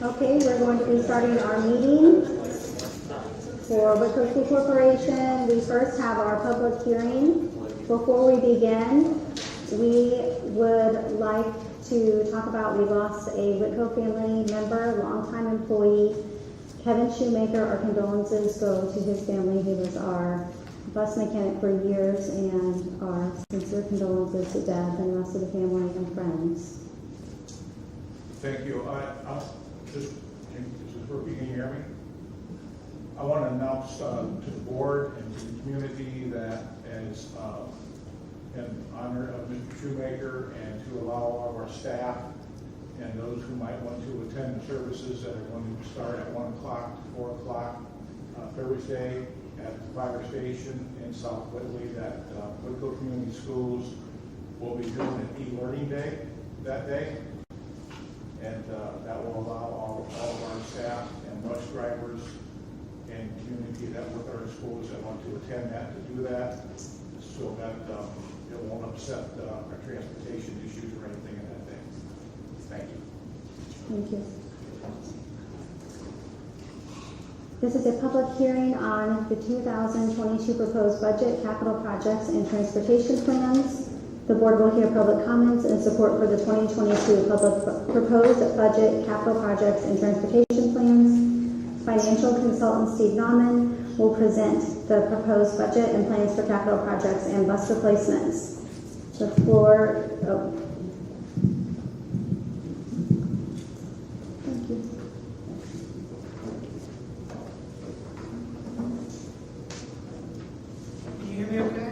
Okay, we're going to be starting our meeting for Whitko School Corporation. We first have our public hearing. Before we begin, we would like to talk about, we lost a Whitko family member, longtime employee, Kevin Shoemaker. Our condolences go to his family. He was our bus mechanic for years, and our sincere condolences to Deb and the rest of the family and friends. Thank you. This is working. Can you hear me? I want to announce to the board and to the community that as in honor of Mr. Shoemaker and to allow all of our staff and those who might want to attend the services that are going to start at 1 o'clock to 4 o'clock Thursday at the fire station in South Whitley, that Whitko Community Schools will be doing an e-learning day that day. And that will allow all of our staff and bus drivers and community that work at our schools that want to attend that to do that, so that it won't upset our transportation issues or anything in that day. Thank you. Thank you. This is a public hearing on the 2022 proposed budget, capital projects, and transportation plans. The board will hear public comments and support for the 2022 proposed budget, capital projects, and transportation plans. Financial consultant Steve Nauman will present the proposed budget and plans for capital projects and bus replacements. The floor. Thank you. Can you hear me okay?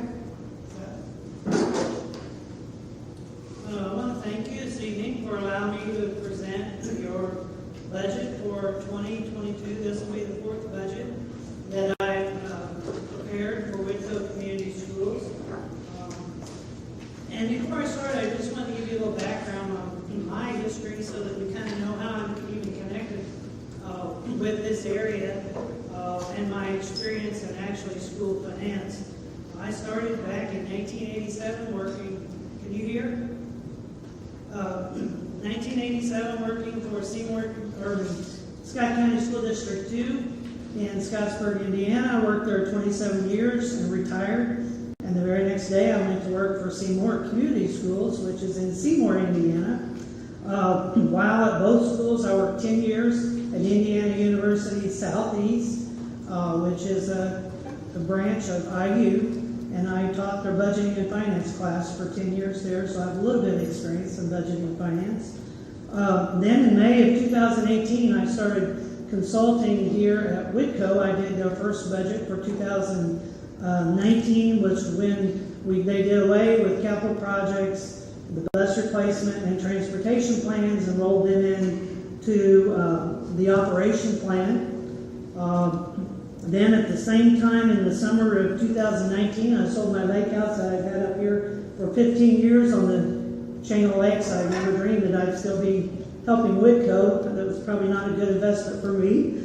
I want to thank you this evening for allowing me to present your budget for 2022. This will be the fourth budget that I prepared for Whitko Community Schools. And before I start, I just want to give you a little background on my history so that you kind of know how I'm even connected with this area and my experience in actually school finance. I started back in 1987 working, can you hear? 1987 working for Scott County School District 2 in Scottsburg, Indiana. I worked there 27 years and retired. And the very next day I went to work for Seymour Community Schools, which is in Seymour, Indiana. While at both schools, I worked 10 years at Indiana University Southeast, which is a branch of IU. And I taught their budgeting and finance class for 10 years there, so I have a little bit of experience in budgeting and finance. Then in May of 2018, I started consulting here at Whitko. I did their first budget for 2019, which was when they did away with capital projects, the bus replacement and transportation plans, and rolled them into the operation plan. Then at the same time in the summer of 2019, I sold my lake house that I've had up here for 15 years on the chain of lakes. I never dreamed that I'd still be helping Whitko. That was probably not a good investment for me.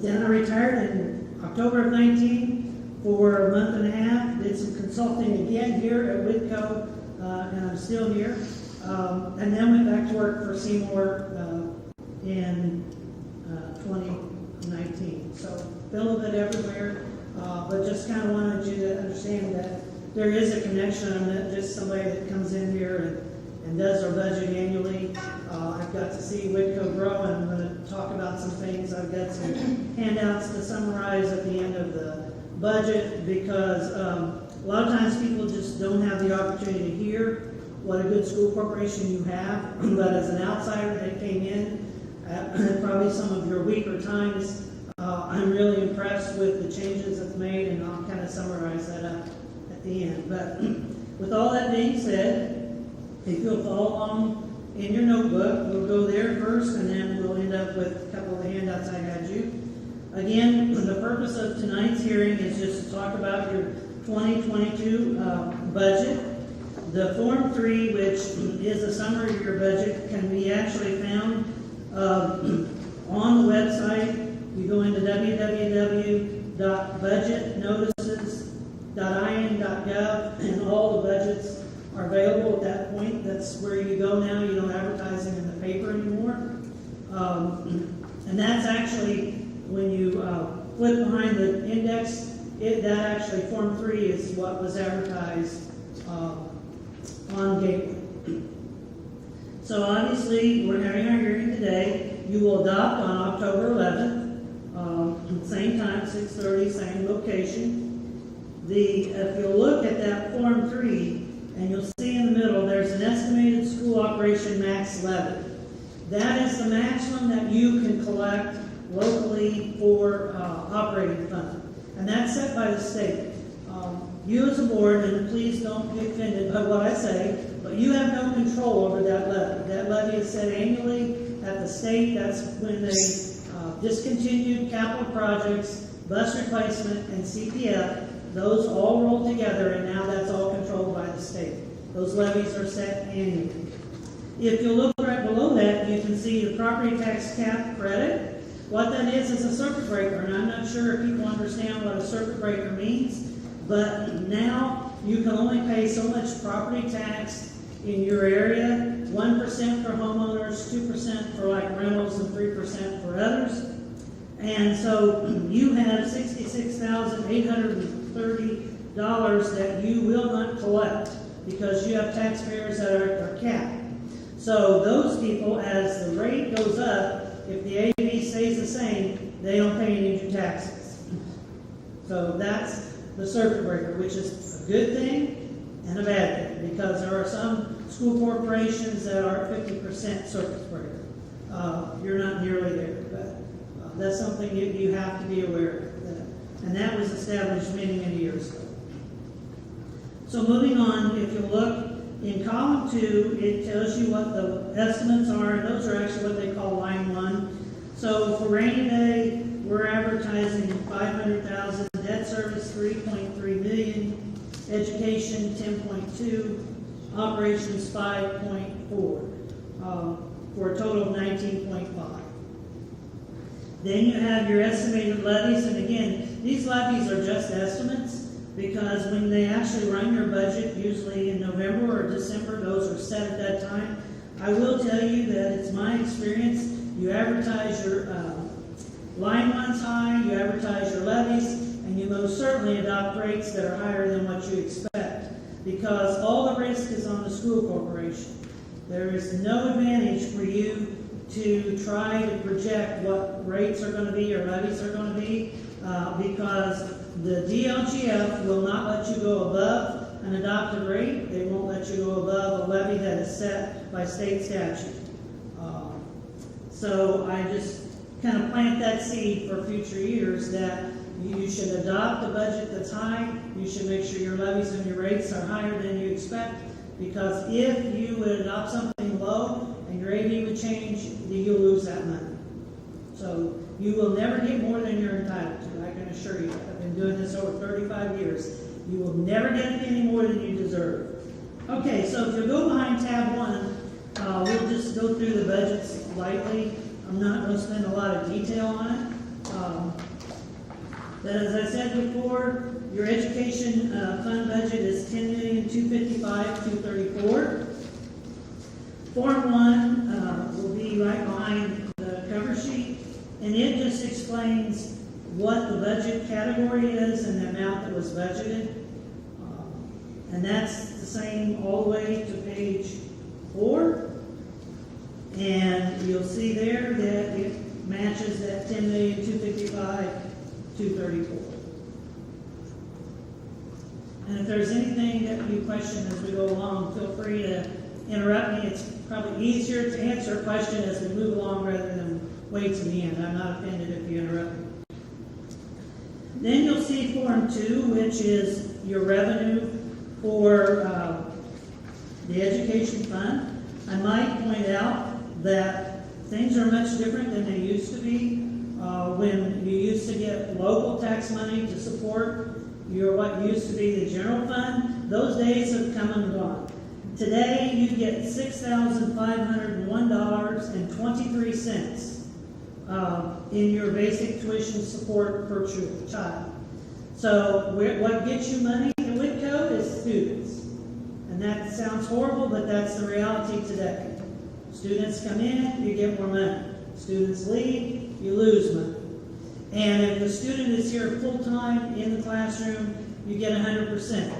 Then I retired in October of 19 for a month and a half, did some consulting again here at Whitko, and I'm still here. And then went back to work for Seymour in 2019. So been a little bit everywhere, but just kind of wanted you to understand that there is a connection. I'm not just somebody that comes in here and does our budget annually. I've got to see Whitko grow, and I'm going to talk about some things. I've got some handouts to summarize at the end of the budget, because a lot of times people just don't have the opportunity to hear what a good school corporation you have. But as an outsider that came in at probably some of your weaker times, I'm really impressed with the changes that's made, and I'll kind of summarize that up at the end. But with all that being said, if you'll follow along in your notebook, we'll go there first, and then we'll end up with a couple of the handouts I had you. Again, the purpose of tonight's hearing is just to talk about your 2022 budget. The Form 3, which is a summary of your budget, can be actually found on the website. You go into www.budgetnotices.in.gov, and all the budgets are available at that point. That's where you go now. You don't advertise them in the paper anymore. that's actually, when you flip behind the index, that actually, Form 3 is what was advertised on Gateway. So obviously, we're having our hearing today. You will adopt on October 11th, same time, 6:30, same location. If you look at that Form 3, and you'll see in the middle, there's an estimated school operation max levy. That is the maximum that you can collect locally for operating fund. And that's set by the state. You as a board, and please don't get offended by what I say, but you have no control over that levy. That levy is set annually at the state. That's when they discontinued capital projects, bus replacement, and CPF. Those all roll together, and now that's all controlled by the state. Those levies are set annually. If you look right below that, you can see the property tax cap credit. What that is a circuit breaker, and I'm not sure if people understand what a circuit breaker means, but now you can only pay so much property tax in your area, 1% for homeowners, 2% for like rentals, and 3% for others. And so you have $66,830 that you will not collect because you have taxpayers that are capped. So those people, as the rate goes up, if the AV stays the same, they don't pay any new taxes. So that's the circuit breaker, which is a good thing and a bad thing, because there are some school corporations that are 50% circuit breaker. You're not nearly there, but that's something you have to be aware of. And that was established many, many years ago. So moving on, if you look in column 2, it tells you what the estimates are, and those are actually what they call line 1. So for rainy day, we're advertising $500,000, debt service $3.3 million, education $10.2, operations $5.4, for a total of $19.5. Then you have your estimated levies, and again, these levies are just estimates, because when they actually run your budget, usually in November or December, those are set at that time. I will tell you that it's my experience, you advertise your line ones high, you advertise your levies, and you most certainly adopt rates that are higher than what you expect, because all the risk is on the school corporation. There is no advantage for you to try to project what rates are going to be or levies are going to be, because the DLGF will not let you go above an adopted rate. They won't let you go above a levy that is set by state statute. So I just kind of plant that seed for future years that you should adopt a budget that's high. You should make sure your levies and your rates are higher than you expect, because if you would adopt something low and your AV would change, you'll lose that money. So you will never get more than you're entitled to, I can assure you. I've been doing this over 35 years. You will never get any more than you deserve. Okay, so if you go behind tab 1, we'll just go through the budgets lightly. I'm not going to spend a lot of detail on it. But as I said before, your education fund budget is $10,255,234. Form 1 will be right behind the cover sheet, and it just explains what the budget category is and the amount that was budgeted. And that's the same all the way to page 4. And you'll see there that it matches that $10,255,234. And if there's anything that you question as we go along, feel free to interrupt me. It's probably easier to answer a question as we move along rather than wait to the end. I'm not offended if you interrupt me. Then you'll see Form 2, which is your revenue for the education fund. I might point out that things are much different than they used to be. When you used to get local tax money to support what used to be the general fund, those days have come and gone. Today, you get $6,501.23 in your basic tuition support per child. So what gets you money in Whitko is students. And that sounds horrible, but that's the reality today. Students come in, you get more money. Students leave, you lose money. And if the student is here full-time in the classroom, you get 100%.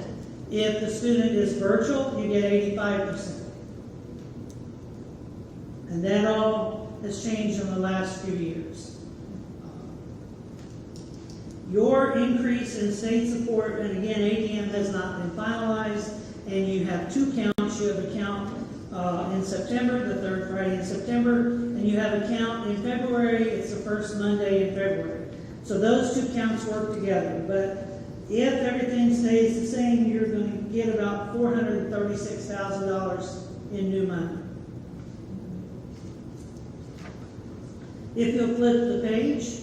If the student is virtual, you get 85%. And that all has changed in the last few years. Your increase in state support, and again, ADM has not been finalized, and you have two counts. You have a count in September, the third Friday in September, and you have a count in February. It's the first Monday in February. So those two counts work together. But if everything stays the same, you're going to get about $436,000 in new money. If you'll flip the page,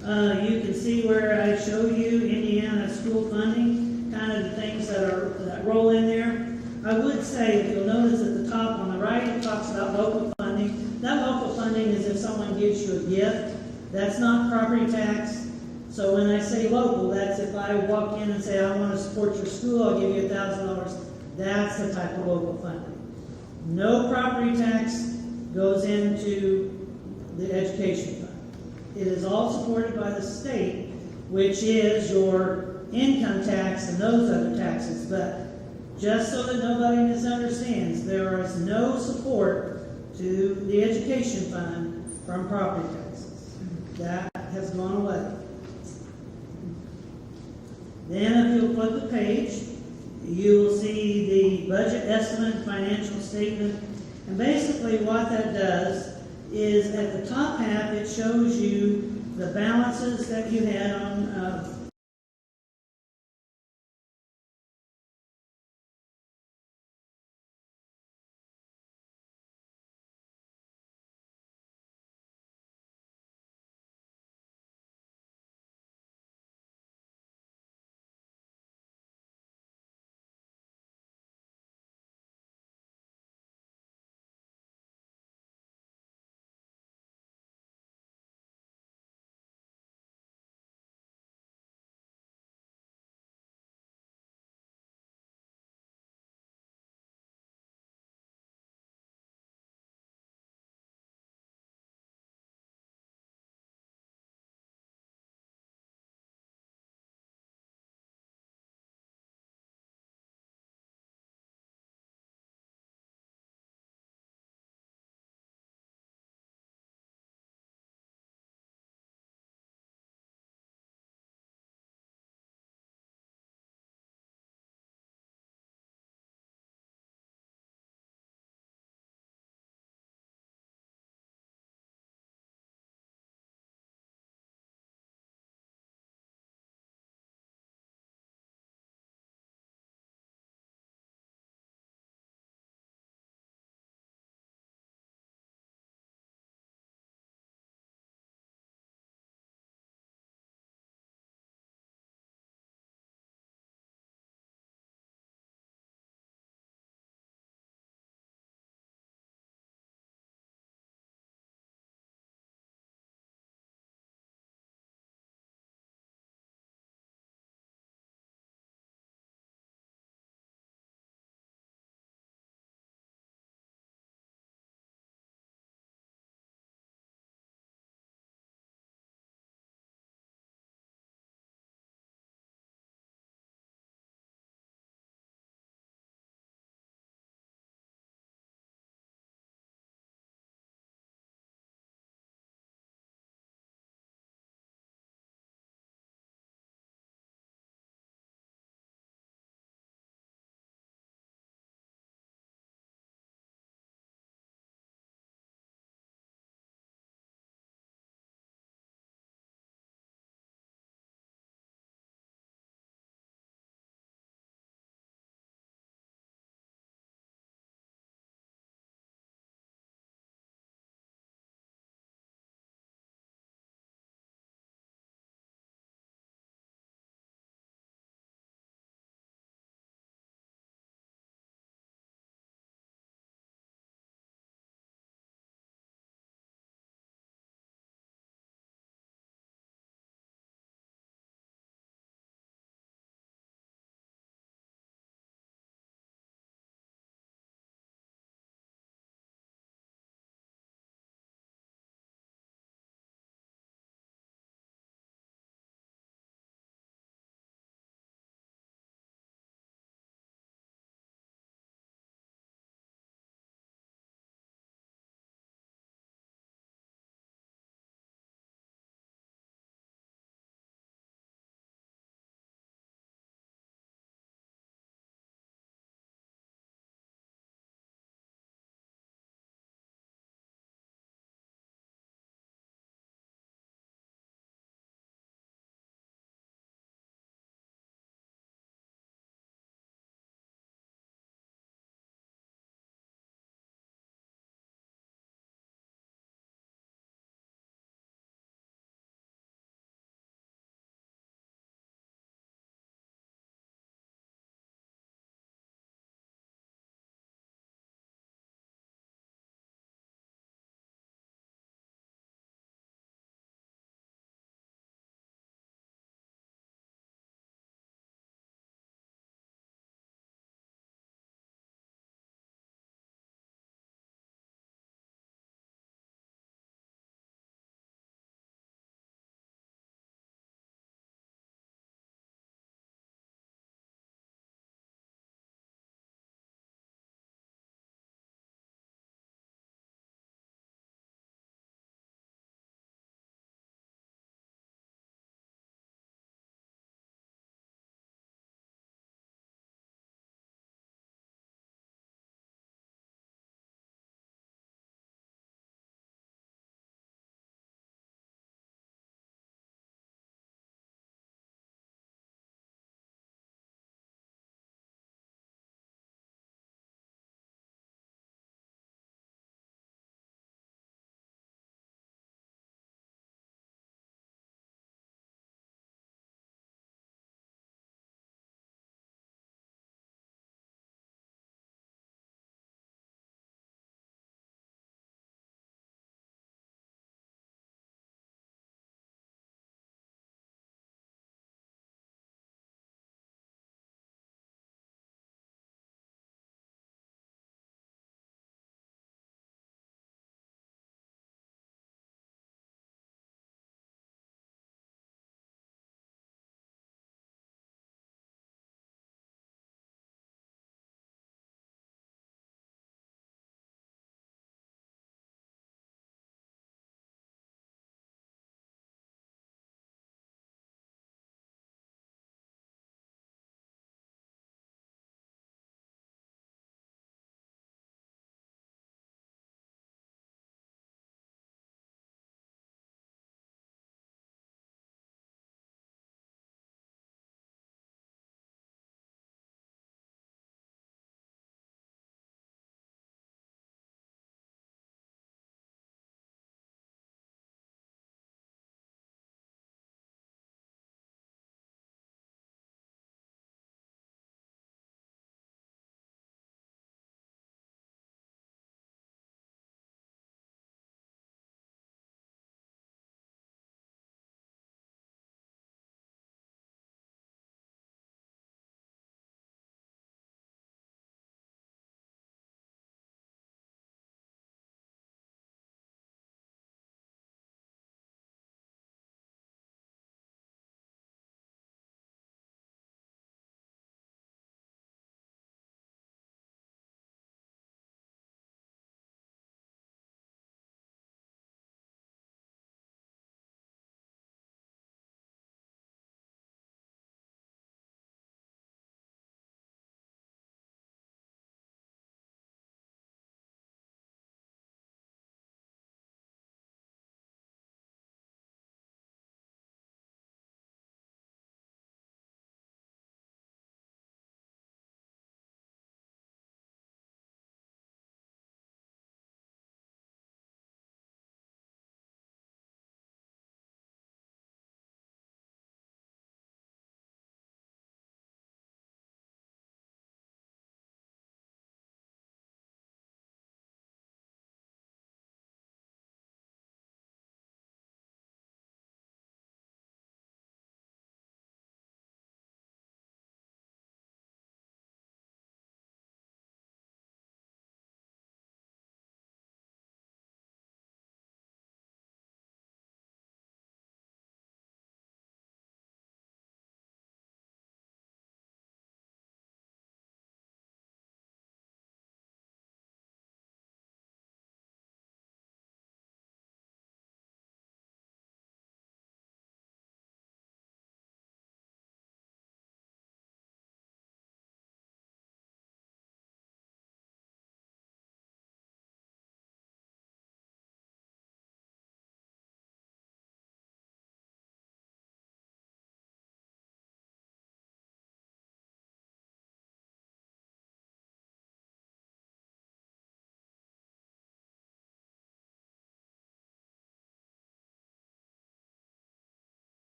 you can see where I show you Indiana school funding, kind of the things that roll in there. I would say, if you'll notice at the top on the right, it talks about local funding. That local funding is if someone gives you a gift. That's not property tax. So when I say local, that's if I walk in and say, I want to support your school, I'll give you $1,000. That's the type of local funding. No property tax goes into the education fund. It is all supported by the state, which is your income tax and those other taxes. But just so that nobody misunderstands, there is no support to the education fund from property taxes. That has gone away. Then if you'll flip the page, you will see the budget estimate, financial statement, and basically what that does is at the top half it shows you the balances that you had on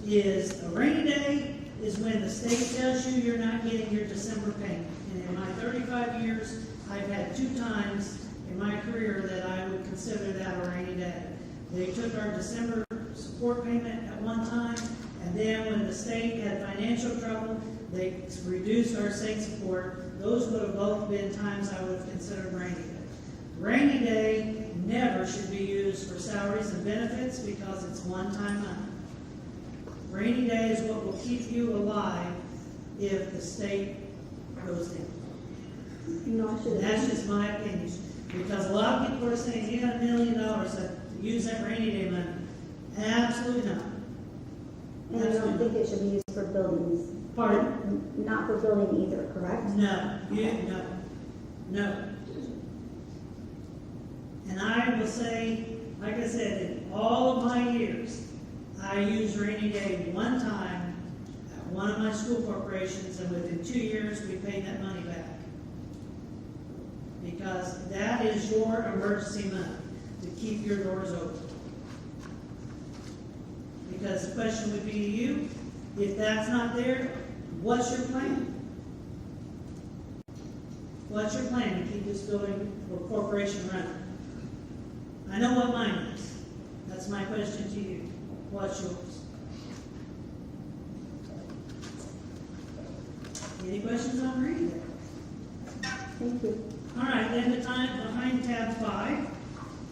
is a rainy day is when the state tells you you're not getting your December payment. And in my 35 years, I've had 2 times in my career that I would consider that a rainy day. They took our December support payment at one time, and then when the state had financial trouble, they reduced our state support. Those would have both been times I would have considered rainy day. Rainy day never should be used for salaries and benefits because it's one-time money. Rainy day is what will keep you alive if the state goes down. No, I should. That's just my opinion, because a lot of people are saying, you got $1 million to use that rainy day money. Absolutely not. And I don't think it should be used for buildings. Pardon? Not for building either, correct? No. And I will say, like I said, in all of my years, I used rainy day one time at one of my school corporations, and within 2 years, we paid that money back. Because that is your emergency money to keep your doors open. Because the question would be to you, if that's not there, what's your plan? What's your plan to keep this building or corporation running? I know what mine is. That's my question to you. What's yours? Any questions on rainy day? Thank you. All right, then behind tab 5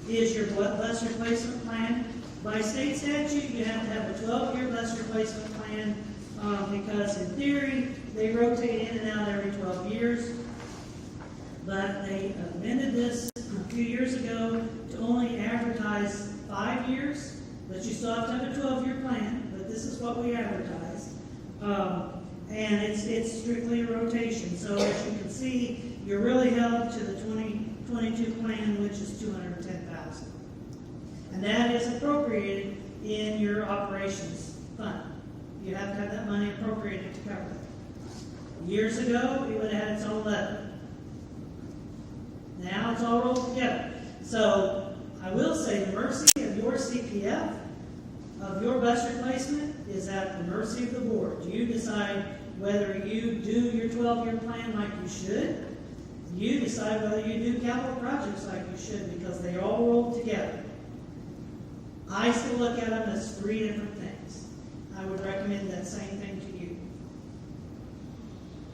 is your bus replacement plan. By state statute, you have to have a 12-year bus replacement plan because in theory, they rotate in and out every 12 years. But they amended this a few years ago to only advertise 5 years, but you still have to have a 12-year plan, but this is what we advertise. And it's strictly a rotation. So as you can see, you're really held to the 2022 plan, which is $210,000. And that is appropriated in your operations fund. You have to have that money appropriated to cover that. Years ago, it would have had its own levy. Now it's all rolled together. So I will say the mercy of your CPF, of your bus replacement, is at the mercy of the board. You decide whether you do your 12-year plan like you should. You decide whether you do capital projects like you should, because they all roll together. I still look at them as 3 different things. I would recommend that same thing to you.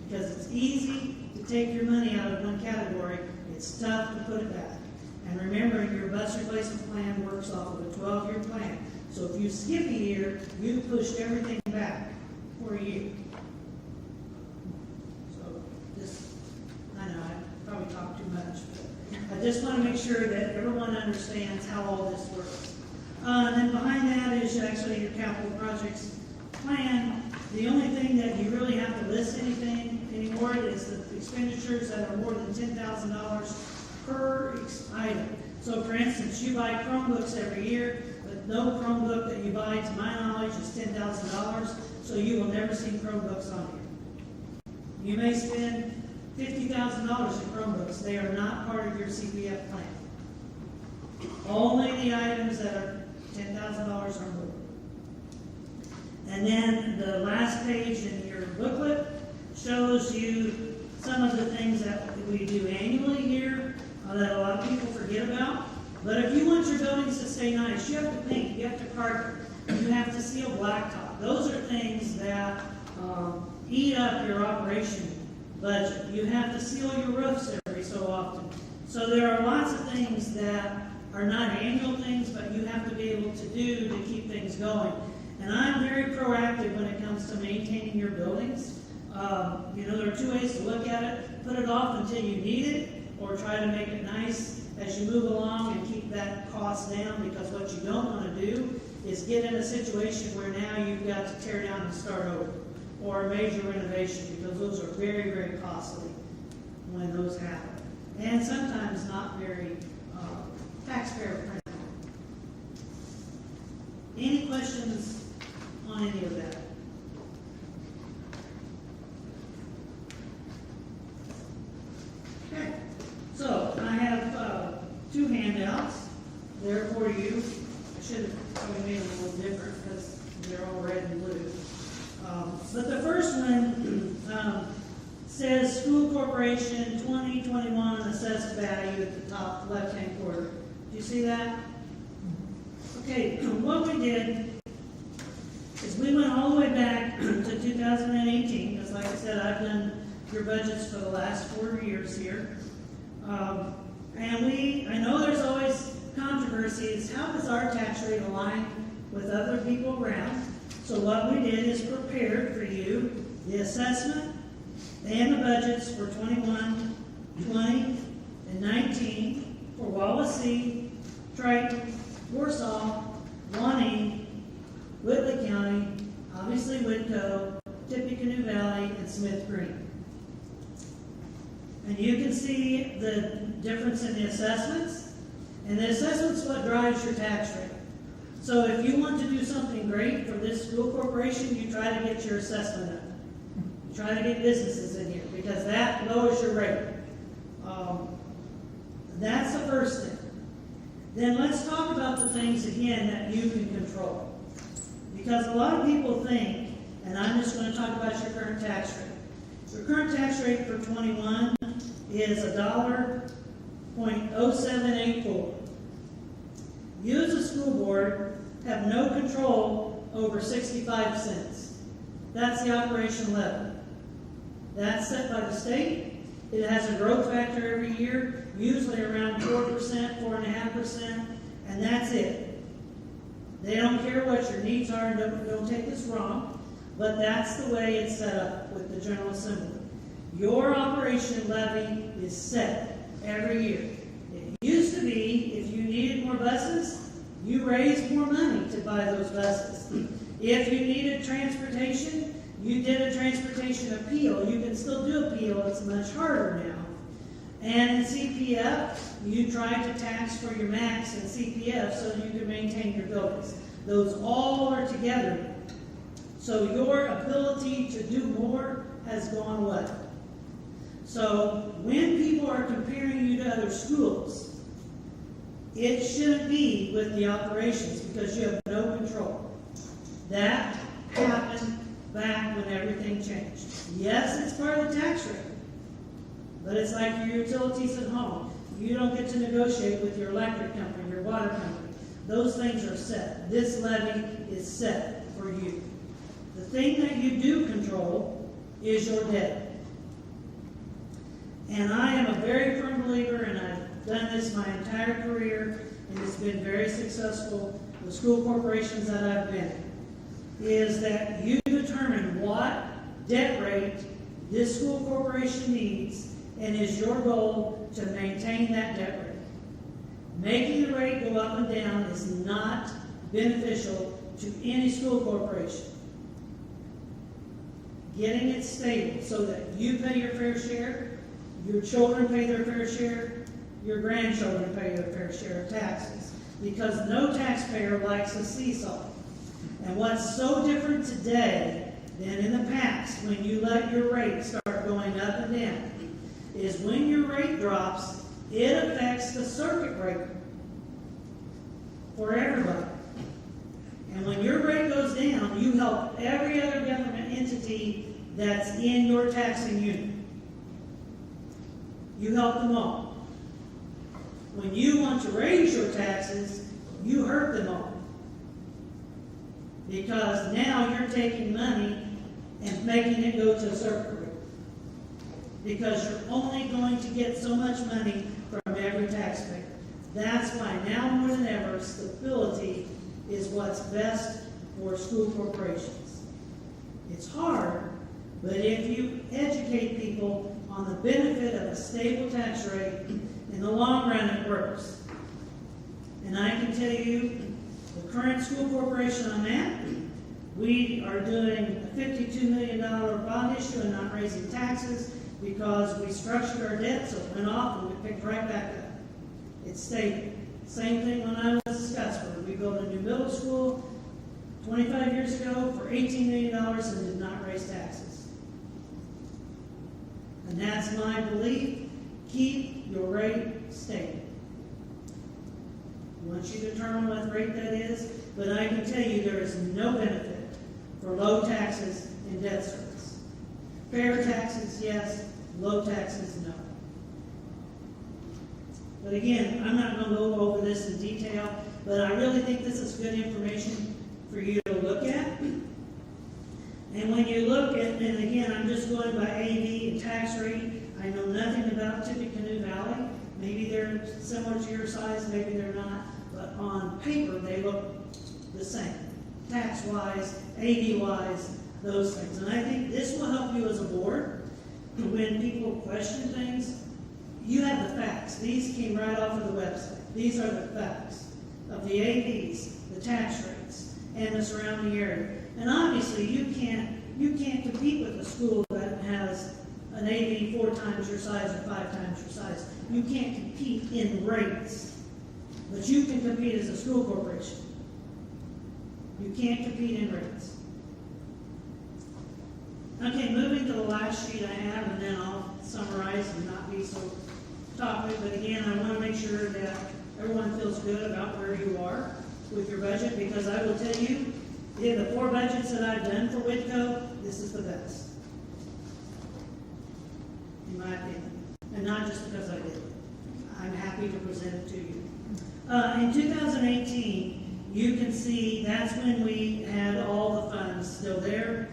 Because it's easy to take your money out of one category. It's tough to put it back. And remember, your bus replacement plan works off of a 12-year plan. So if you skip a year, you've pushed everything back for a year. So I know I probably talked too much, but I just want to make sure that everyone understands how all this works. And then behind that is actually your capital projects plan. The only thing that you really have to list anything anymore is the expenditures that are more than $10,000 per item. So for instance, you buy Chromebooks every year, but no Chromebook that you buy, to my knowledge, is $10,000, so you will never see Chromebooks on here. You may spend $50,000 in Chromebooks. They are not part of your CPF plan. Only the items that are $10,000 or more. And then the last page in your booklet shows you some of the things that we do annually here that a lot of people forget about. But if you want your buildings to stay nice, you have to paint, you have to carpet, you have to seal blacktop. Those are things that eat up your operation budget. You have to seal your roofs every so often. So there are lots of things that are not annual things, but you have to be able to do to keep things going. And I'm very proactive when it comes to maintaining your buildings. There are 2 ways to look at it. Put it off until you need it, or try to make it nice as you move along and keep that cost down, because what you don't want to do is get in a situation where now you've got to tear down and start over, or a major renovation, because those are very, very costly when those happen. And sometimes not very taxpayer friendly. Any questions on any of that? Okay, so I have 2 handouts there for you. I should have probably made them a little different because they're all red and blue. school corporation 2021 assessed value at the top left-hand corner. Do you see that? Okay, what we did is we went all the way back to 2018, because like I said, I've done your budgets for the last 4 years here. And I know there's always controversies. How does our tax rate align with other people around? So what we did is prepared for you the assessment and the budgets for 21, 20, and 19 for Wawasee, Triton, Warsaw, Waukegan, Whitley County, obviously Whitko, Tippecanoe Valley, and Smith Green. And you can see the difference in the assessments, and the assessment's what drives your tax rate. So if you want to do something great for this school corporation, you try to get your assessment up. You try to get businesses in here, because that lowers your rate. That's the first thing. Then let's talk about the things again that you can control. Because a lot of people think, and I'm just going to talk about your current tax rate. Your current tax rate for 21 is $1.0784. You as a school board have no control over 65 cents. That's the operation levy. That's set by the state. It has a growth factor every year, usually around 4%, 4.5%, and that's it. They don't care what your needs are, and don't take this wrong, but that's the way it's set up with the General Assembly. Your operation levy is set every year. It used to be, if you needed more buses, you raised more money to buy those buses. If you needed transportation, you did a transportation appeal. You can still do appeal, it's much harder now. And in CPF, you tried to tax for your max in CPF so that you could maintain your buildings. Those all are together. So your ability to do more has gone what? So when people are comparing you to other schools, it shouldn't be with the operations, because you have no control. That happened back when everything changed. Yes, it's part of the tax rate, but it's like your utilities at home. You don't get to negotiate with your electric company, your water company. Those things are set. This levy is set for you. The thing that you do control is your debt. And I am a very firm believer, and I've done this my entire career, and it's been very successful with school corporations that I've been in, is that you determine what debt rate this school corporation needs, and is your goal to maintain that debt rate. Making the rate go up and down is not beneficial to any school corporation. Getting it stable so that you pay your fair share, your children pay their fair share, your grandchildren pay their fair share of taxes. Because no taxpayer likes a seesaw. And what's so different today than in the past, when you let your rate start going up and down, is when your rate drops, it affects the circuit breaker for everybody. And when your rate goes down, you help every other government entity that's in your taxing unit. You help them all. When you want to raise your taxes, you hurt them all. Because now you're taking money and making it go to a circuit breaker. Because you're only going to get so much money from every taxpayer. That's why now more than ever, stability is what's best for school corporations. It's hard, but if you educate people on the benefit of a stable tax rate, in the long run it works. And I can tell you, the current school corporation I'm at, we are doing a $52 million bond issue and not raising taxes because we structured our debt so it went off and we picked right back up. It's stable. Same thing when I was in Scottsburg. We built a new middle school 25 years ago for $18 million and did not raise taxes. And that's my belief. Keep your rate stable. Once you determine what rate that is, but I can tell you there is no benefit for low taxes and debt service. Fair taxes, yes. low taxes, no. But again, I'm not gonna go over this in detail, but I really think this is good information for you to look at. And when you look at, and again, I'm just going by AV and tax rate, I know nothing about Tippecanoe Valley. Maybe they're similar to your size, maybe they're not, but on paper, they look the same. Tax-wise, AV-wise, those things. And I think this will help you as a board. When people question things, you have the facts. These came right off of the website. These are the facts of the AVs, the tax rates, and the surrounding area. And obviously, you can't compete with a school that has an AV 4 times your size or 5 times your size. You can't compete in rates, but you can compete as a school corporation. You can't compete in rates. Okay, moving to the last sheet I have, and then I'll summarize and not be so talkative. But again, I want to make sure that everyone feels good about where you are with your budget, because I will tell you, in the 4 budgets that I've done for Whitko, this is the best, in my opinion. And not just because I did it. I'm happy to present it to you. In 2018, you can see that's when we had all the funds still there.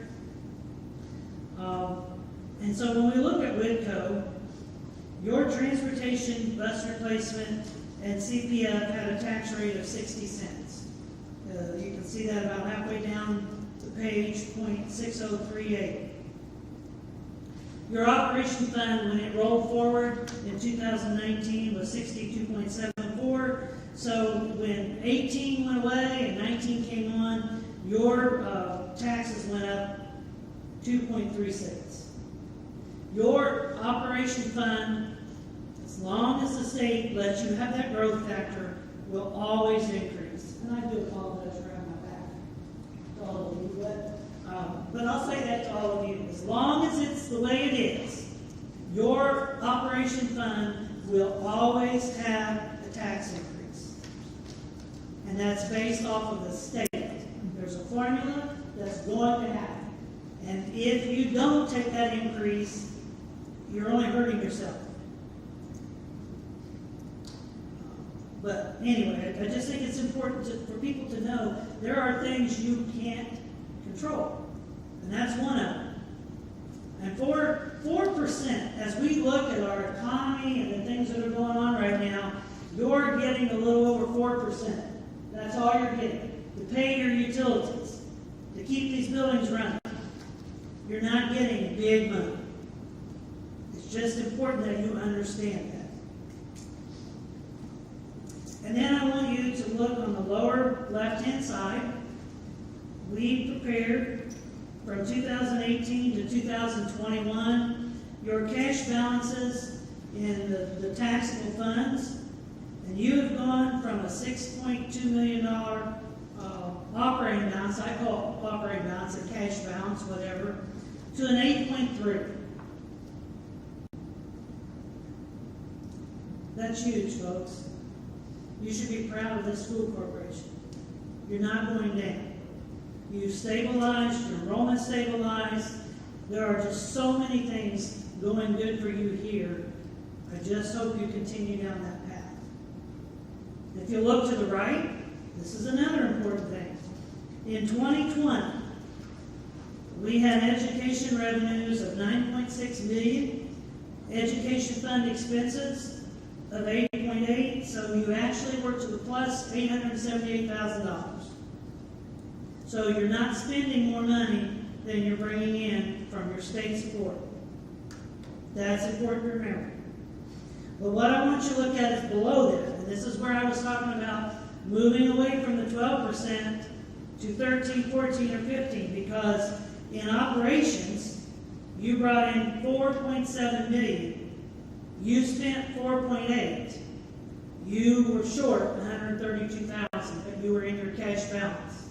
And so when we look at Whitko, your transportation, bus replacement, and CPF had a tax rate of 60 cents. You can see that about halfway down the page, 0.6038. Your operation fund, when it rolled forward in 2019, was 62.74. So when 18 went away and 19 came on, your taxes went up 2.36. Your operation fund, as long as the state lets you have that growth factor, will always increase. And I do apologize for having my back to all of you, but I'll say that to all of you. As long as it's the way it is, your operation fund will always have a tax increase. And that's based off of the state. There's a formula that's going to happen. And if you don't take that increase, you're only hurting yourself. But anyway, I just think it's important for people to know there are things you can't control. And that's one of them. And 4%, as we look at our economy and the things that are going on right now, you're getting a little over 4%. That's all you're getting. To pay your utilities, to keep these buildings running. You're not getting big money. It's just important that you understand that. And then I want you to look on the lower left-hand side. We prepared from 2018 to 2021 your cash balances in the taxable funds. And you have gone from a $6.2 million operating balance, I call it operating balance, a cash balance, whatever, to an 8.3. That's huge, folks. You should be proud of this school corporation. You're not going down. You've stabilized, your enrollment stabilized. There are just so many things going good for you here. I just hope you continue down that path. If you look to the right, this is another important thing. In 2020, we had education revenues of $9.6 million, education fund expenses of $8.8, so you actually were to the plus $878,000. So you're not spending more money than you're bringing in from your state support. That's important to remember. But what I want you to look at is below that, and this is where I was talking about moving away from the 12% to 13, 14, or 15, because in operations, you brought in $4.7 million. You spent $4.8. You were short $132,000, but you were in your cash balance.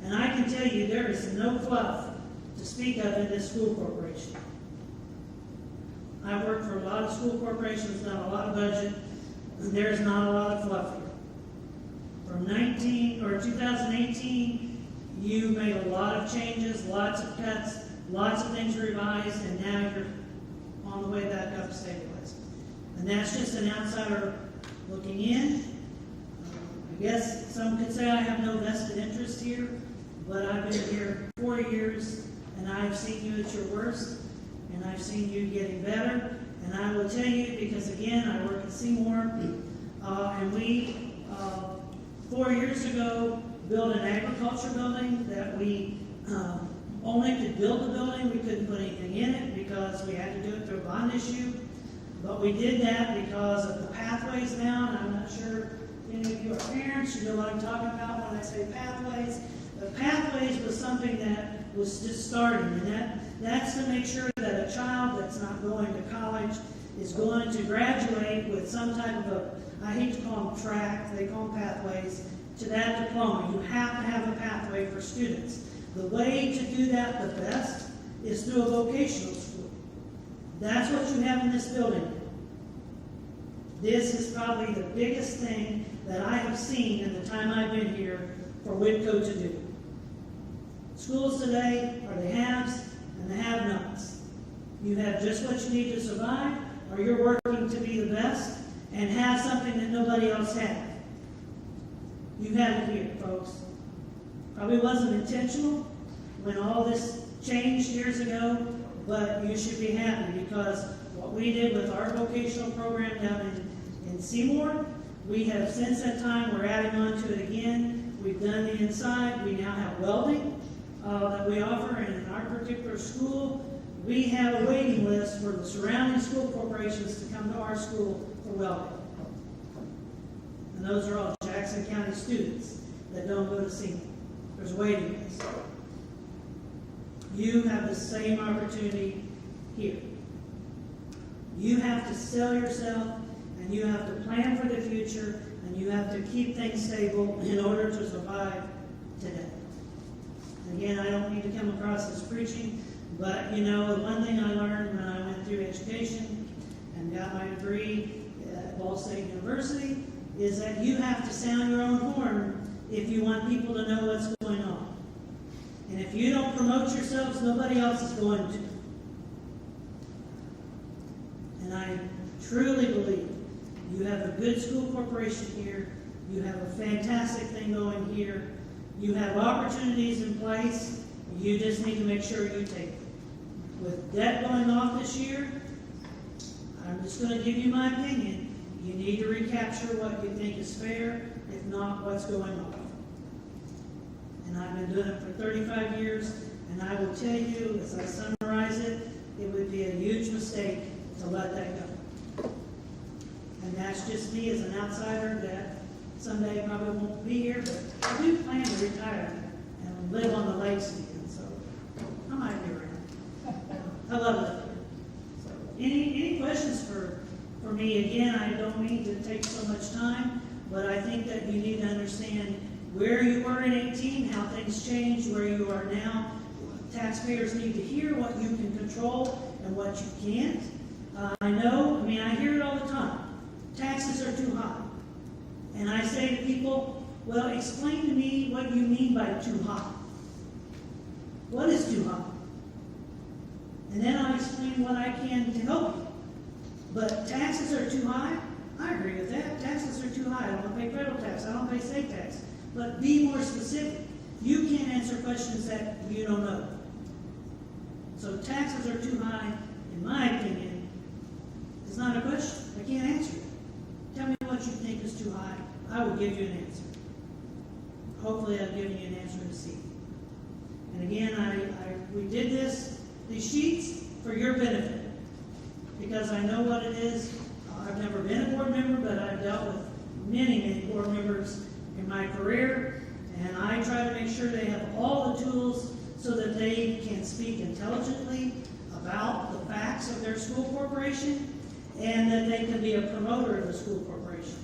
And I can tell you there is no fluff to speak of in this school corporation. I've worked for a lot of school corporations, done a lot of budget, and there's not a lot of fluff here. From 2018, you made a lot of changes, lots of cuts, lots of things revised, and now you're on the way back up stabilized. And that's just an outsider looking in. I guess some could say I have no vested interest here, but I've been here 4 years, and I've seen you at your worst, and I've seen you getting better. And I will tell you, because again, I work at Seymour, and we, 4 years ago, built an agriculture building that we only could build the building. We couldn't put anything in it because we had to do it through a bond issue. But we did that because of the pathways now, and I'm not sure if any of you are parents, you know what I'm talking about when I say pathways. The pathways was something that was just starting, and that's to make sure that a child that's not going to college is going to graduate with some type of a, I hate to call them track, they call them pathways, to that diploma. You have to have a pathway for students. The way to do that the best is through a vocational school. That's what you have in this building. This is probably the biggest thing that I have seen in the time I've been here for Whitko to do. Schools today are the haves and the have-nots. You have just what you need to survive, or you're working to be the best and have something that nobody else has. You have it here, folks. Probably wasn't intentional when all this changed years ago, but you should be happy because what we did with our vocational program down in Seymour, we have since that time, we're adding on to it again. We've done the inside. We now have welding that we offer, and in our particular school, we have a waiting list for the surrounding school corporations to come to our school for welding. And those are all Jackson County students that don't go to Seymour. There's a waiting list. You have the same opportunity here. You have to sell yourself, and you have to plan for the future, and you have to keep things stable in order to survive today. Again, I don't need to come across as preaching, but you know, the one thing I learned when I went through education and got my degree at Ball State University is that you have to sound your own horn if you want people to know what's going on. And if you don't promote yourselves, nobody else is going to. And I truly believe you have a good school corporation here. You have a fantastic thing going here. You have opportunities in place. You just need to make sure you take them. With debt going off this year, I'm just going to give you my opinion. You need to recapture what you think is fair, if not what's going on. And I've been doing it for 35 years, and I will tell you, as I summarize it, it would be a huge mistake to let that go. And that's just me as an outsider that someday probably won't be here, but I do plan to retire and live on the lakes again, so I might be around. I love it. So, any questions for me? Again, I don't mean to take so much time, but I think that you need to understand where you were in 18, how things changed, where you are now. Taxpayers need to hear what you can control and what you can't. I hear it all the time. Taxes are too high. And I say to people, well, explain to me what you mean by too high. What is too high? And then I'll explain what I can to help you. But taxes are too high? I agree with that. Taxes are too high. I don't pay federal tax. I don't pay state tax. But be more specific. You can't answer questions that you don't know. So taxes are too high, in my opinion, is not a question. I can't answer it. Tell me what you think is too high. I will give you an answer. Hopefully I've given you an answer to see. And again, we did these sheets for your benefit. Because I know what it is. I've never been a board member, but I've dealt with many board members in my career. And I try to make sure they have all the tools so that they can speak intelligently about the facts of their school corporation and that they can be a promoter of the school corporation.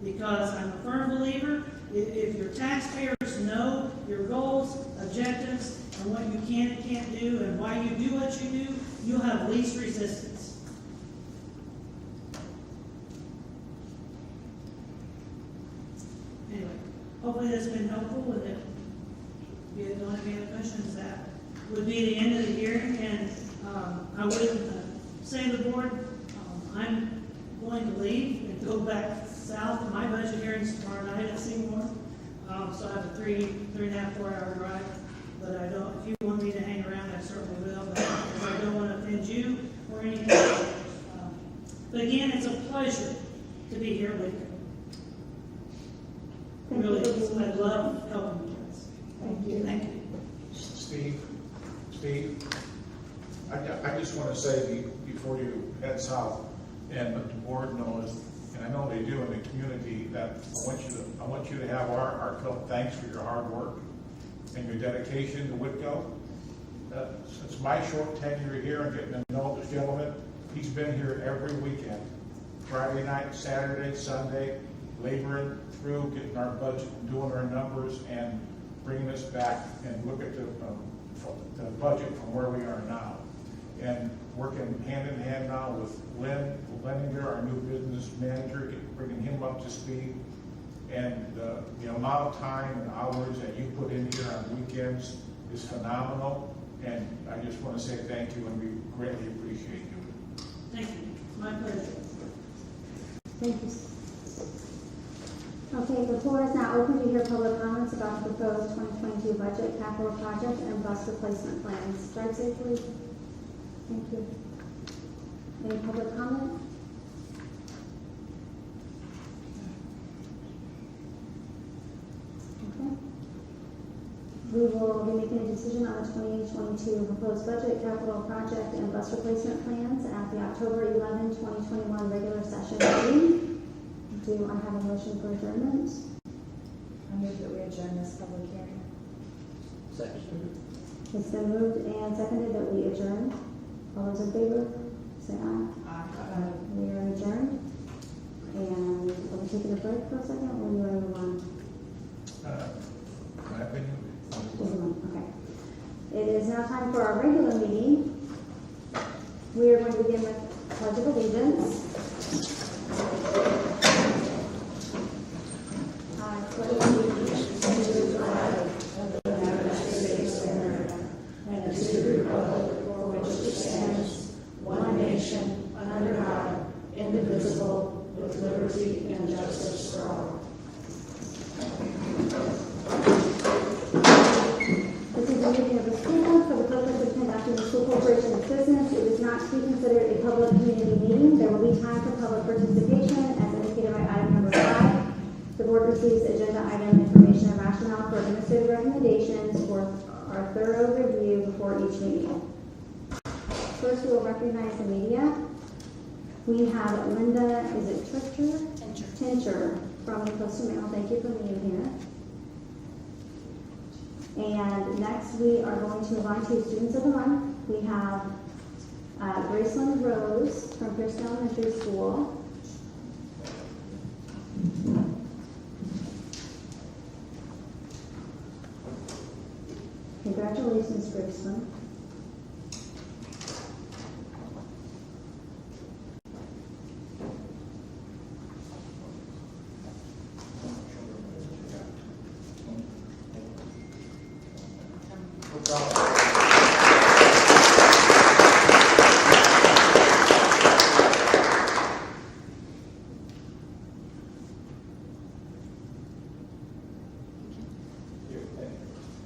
Because I'm a firm believer, if your taxpayers know your goals, objectives, and what you can and can't do and why you do what you do, you'll have least resistance. Anyway, hopefully that's been helpful. And if you don't have any other questions, that would be the end of the hearing. And I would say to the board, I'm going to leave and go back south. My budget hearing's tomorrow night at Seymour. So I have a 3.5, 4 hour drive. But I don't, if you want me to hang around, I certainly will. But I don't want to offend you or anything. But again, it's a pleasure to be here with you. Thank Really, you. I love helping you guys. Thank you. Thank you. Steve, I just want to say before you head south, and let the board knows, and I know they do in the community, that I want you to have our thanks for your hard work and your dedication to Whitko. Since my short tenure here and getting to know this gentleman, he's been here every weekend, Friday night, Saturday, Sunday, laboring through, getting our budget, doing our numbers, and bringing us back and look at the budget from where we are now. And working hand in hand now with Lynn Lenninger, our new business manager, bringing him up to speed. And the amount of time and hours that you put in here on weekends is phenomenal. And I just want to say thank you, and we greatly appreciate you. Thank you. My pleasure. Thank you. Okay, the floor is now open to hear public comments about the proposed 2022 budget, capital project, and bus replacement plans. Drive safely. Thank you. Any public comment? Okay. We will be making a decision on the 2022 proposed budget, capital project, and bus replacement plans at the October 11, 2021 regular session meeting. Do I have a motion for adjournment? I move that we adjourn this public hearing. Second. It's been moved and seconded that we adjourn. All those in favor, say aye. Aye. We are adjourned. And are we taking a break for a second, or do I move on? My opinion. Okay. It is now time for our regular meeting. We are going to begin with Pledge of Allegiance. I pledge allegiance to the flag of the United States of America and to the republic for which it stands, one nation, under God, indivisible, with liberty and justice for all. This is a meeting of the school board for the purpose of conducting the school corporation's business. It is not to be considered a public community meeting. There will be time for public participation as indicated by item number 5. The board receives agenda item information and rationale for administrative recommendations for our thorough review before each meeting. First, we will recognize the media. We have Linda, is it Tincher from the Coastal Mail. Thank you for being here. And next, we are going to move on to Students of the Month. We have Graceland Rose from Pierce Elementary School. Congratulations, Graceland.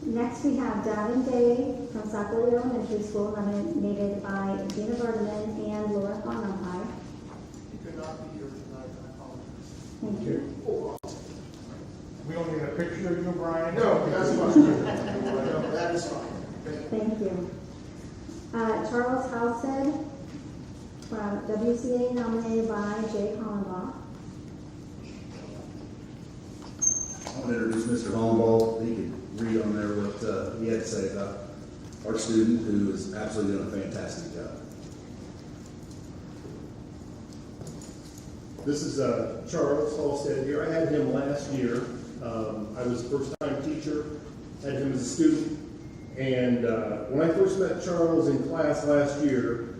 Next, we have Davin Day from Sackville Elementary School, nominated by Gina Vardaman and Laura Bonampi. You could not be here tonight, I apologize. Thank you. We don't need a picture of you, Brian? No, that's fine. No, that is fine. Thank you. Charles Halstead from WCA, nominated by Jay Hollenbach. I want to introduce Mr. Hollenbach. He could read on there what he had to say about our student, who is absolutely doing a fantastic job. This is Charles Halstead here. I had him last year. I was a first-time teacher, had him as a student. And when I first met Charles in class last year,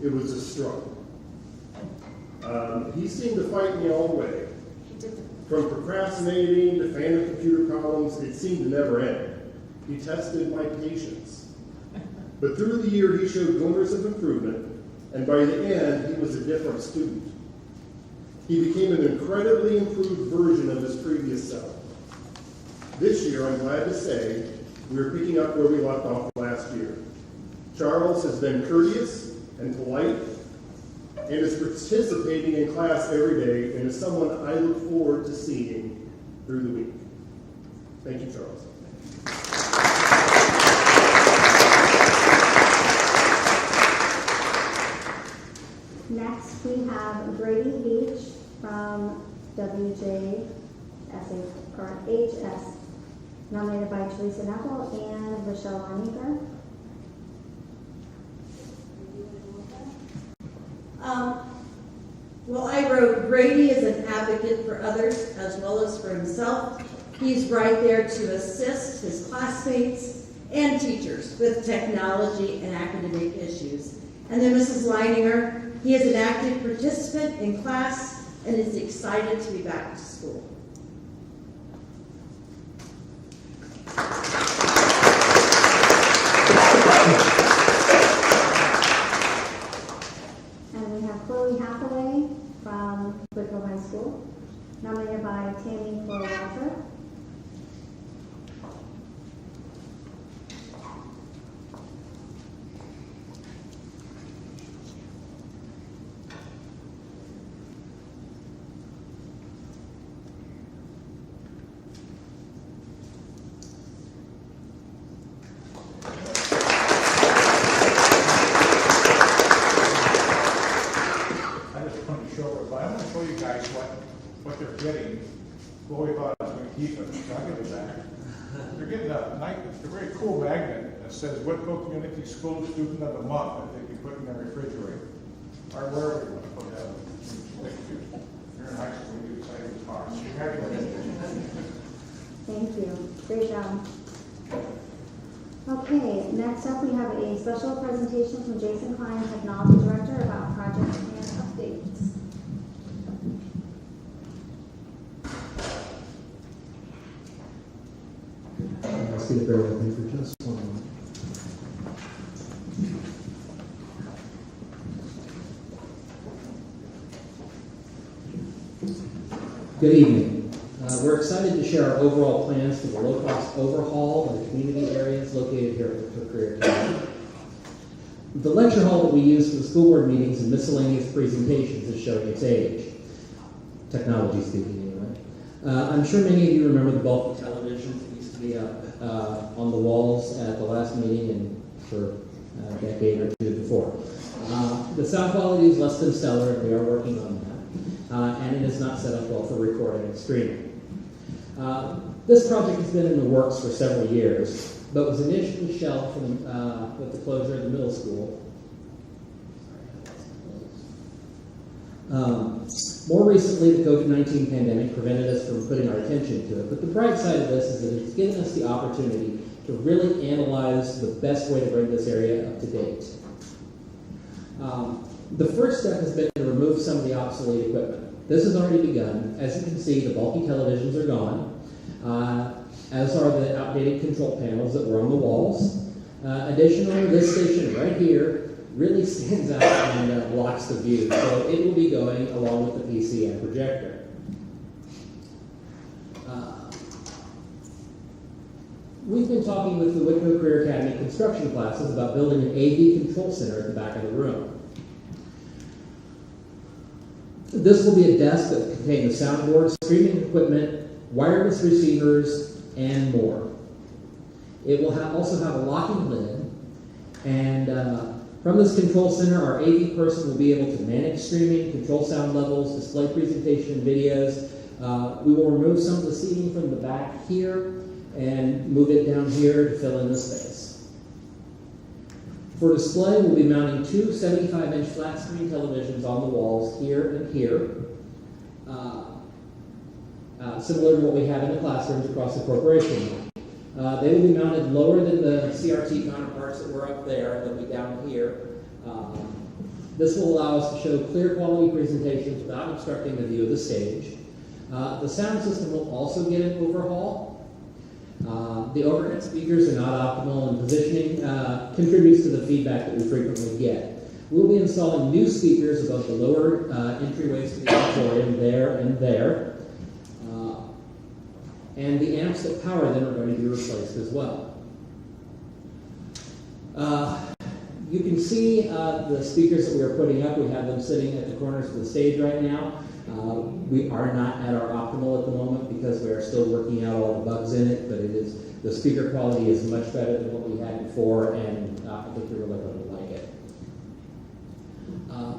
it was a struggle. He seemed to fight me all the way. From procrastinating to fanning computer problems, it seemed to never end. He tested my patience. But through the year, he showed glimmers of improvement and by the end, he was a different student. He became an incredibly improved version of his previous self. This year, I'm glad to say, we're picking up where we left off last year. Charles has been courteous and polite, and is participating in class every day, and is someone I look forward to seeing through the week. Thank you, Charles. Next, we have Grady Beach from WJSH, or HS, nominated by Teresa Knuckle and Rochelle Armiger. Well, I wrote, Grady is an advocate for others as well as for himself. He's right there to assist his classmates and teachers with technology and academic issues. And then Mrs. Leininger, he is an active participant in class and is excited to be back to school. And we have Chloe Hathaway from Whitko High School, nominated by Tammy Florowalter. What they're getting, Chloe thought I was going to keep it, so I'll give it back. They're getting a very cool magnet that says Whitko Community School Student of the Month that they can put in their refrigerator, or wherever you want to put that. You're in high school, you're excited as far. Thank you. Great job. Okay, next up we have a special presentation from Jason Klein, Technology Director, about project and updates. Ask you to bear with me for just one moment. Good evening. We're excited to share our overall plans for the low-cost overhaul of the community areas located here at Whitko Career Academy. The lecture hall that we use for the school board meetings and miscellaneous presentations is showing its age. Technology speaking, anyway. I'm sure many of you remember the bulky televisions that used to be up on the walls at the last meeting and for a decade or two before. The sound quality is less than stellar, and we are working on that. And it is not set up well for recording and streaming. This project has been in the works for several years, but was initially shelved with the closure of the middle school. More recently, the COVID-19 pandemic prevented us from putting our attention to it, but the bright side of this is that it's given us the opportunity to really analyze the best way to bring this area up to date. The first step has been to remove some of the obsolete equipment. This has already begun. As you can see, the bulky televisions are gone, as are the outdated control panels that were on the walls. Additionally, this station right here really stands out and blocks the view, so it will be going along with the PC and projector. We've been talking with the Whitko Career Academy construction classes about building an AV control center at the back of the room. This will be a desk that will contain the soundboard, streaming equipment, wireless receivers, and more. It will also have a locking lid, and from this control center, our AV person will be able to manage streaming, control sound levels, display presentation videos. We will remove some of the seating from the back here and move it down here to fill in the space. For display, we'll be mounting two 75-inch flat screen televisions on the walls here and here, similar to what we have in the classrooms across the corporation. They will be mounted lower than the CRT counterparts that were up there. They'll be down here. This will allow us to show clear quality presentations without obstructing the view of the stage. The sound system will also get an overhaul. The overhead speakers are not optimal, and positioning contributes to the feedback that we frequently get. We'll be installing new speakers above the lower entryways to the auditorium there and there. And the amps that power them are going to be replaced as well. You can see the speakers that we are putting up. We have them sitting at the corners of the stage right now. We are not at our optimal at the moment because we are still working out all the bugs in it, but the speaker quality is much better than what we had before, and I think you're really going to like it.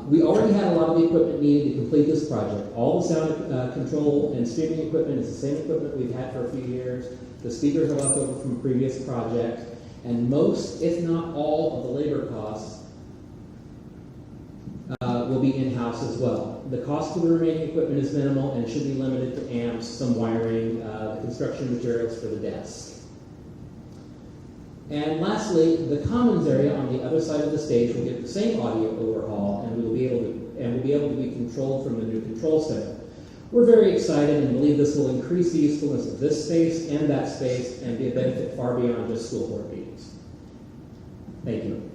We already had a lot of the equipment needed to complete this project. All the sound control and streaming equipment is the same equipment we've had for a few years. The speakers are left over from a previous project, and most, if not all, of the labor costs will be in-house as well. The cost for the remaining equipment is minimal and should be limited to amps, some wiring, the construction materials for the desk. And lastly, the commons area on the other side of the stage will get the same audio overhaul, and will be able to be controlled from the new control center. We're very excited and believe this will increase the usefulness of this space and that space and be a benefit far beyond just school board meetings. Thank you.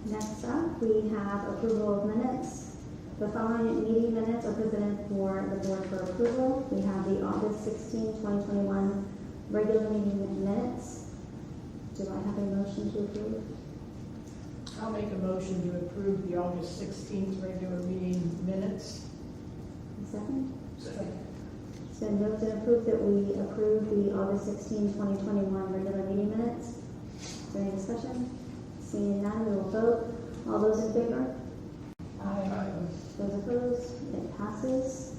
Next up, we have approval of minutes. The following meeting minutes are presented for the board for approval. We have the August 16, 2021 regular meeting minutes. Do I have a motion to approve? I'll make a motion to approve the August 16th regular meeting minutes. A second? Second. It's been moved and approved that we approve the August 16, 2021 regular meeting minutes. Is there any discussion? Seeing none, we will vote. All those in favor? Aye. Those opposed? It passes.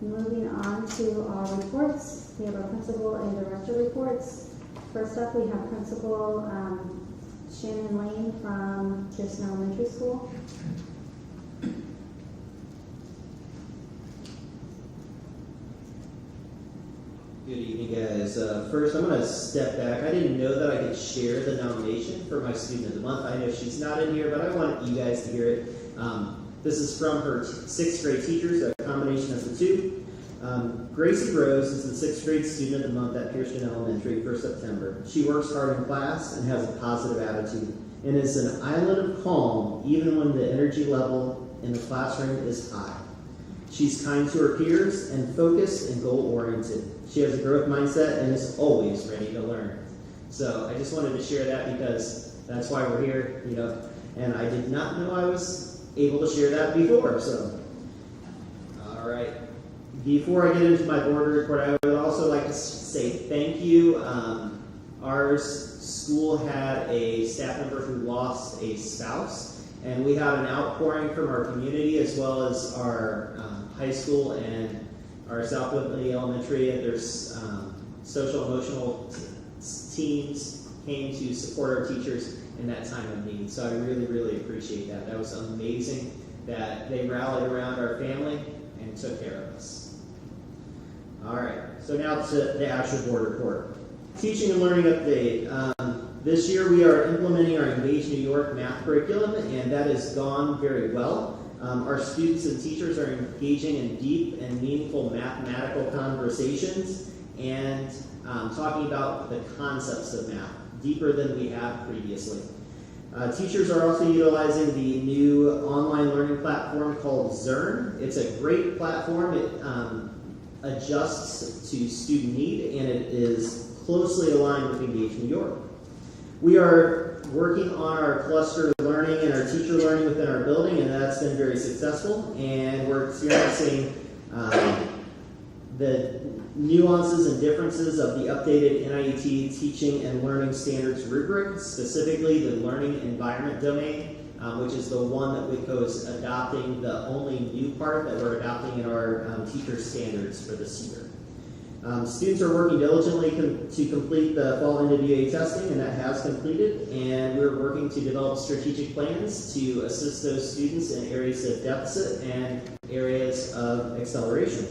Moving on to our reports. We have our principal and director reports. First up, we have Principal Shannon Lane from Pearson Elementary School. Good evening, guys. First, I'm going to step back. I didn't know that I could share the nomination for my Student of the Month. I know she's not in here, but I want you guys to hear it. This is from her 6th grade teachers, a combination of the two. Gracie Rose is the 6th grade Student of the Month at Pearson Elementary for September. She works hard in class and has a positive attitude and is an island of calm even when the energy level in the classroom is high. She's kind to her peers and focused and goal-oriented. She has a growth mindset and is always ready to learn. So I just wanted to share that because that's why we're here, and I did not know I was able to share that before, so. All right. Before I get into my board report, I would also like to say thank you. Our school had a staff member who lost a spouse, and we had an outpouring from our community as well as our high school and our South Whitley Elementary and their social emotional teams came to support our teachers in that time of need. So I really, really appreciate that. That was amazing that they rallied around our family and took care of us. All right, so now to the actual board report. Teaching and learning update. This year we are implementing our Engage New York math curriculum, and that has gone very well. Our students and teachers are engaging in deep and meaningful mathematical conversations and talking about the concepts of math deeper than we have previously. Teachers are also utilizing the new online learning platform called Zern. It's a great platform. It adjusts to student need, and it is closely aligned with Engage New York. We are working on our cluster learning and our teacher learning within our building, and that's been very successful. And we're experiencing the nuances and differences of the updated NIET Teaching and Learning Standards rubric, specifically the learning environment domain, which is the one that Whitko is adopting, the only new part that we're adopting in our teacher standards for this year. Students are working diligently to complete the fall NWA testing, and that has completed, and we're working to develop strategic plans to assist those students in areas of deficit and areas of acceleration.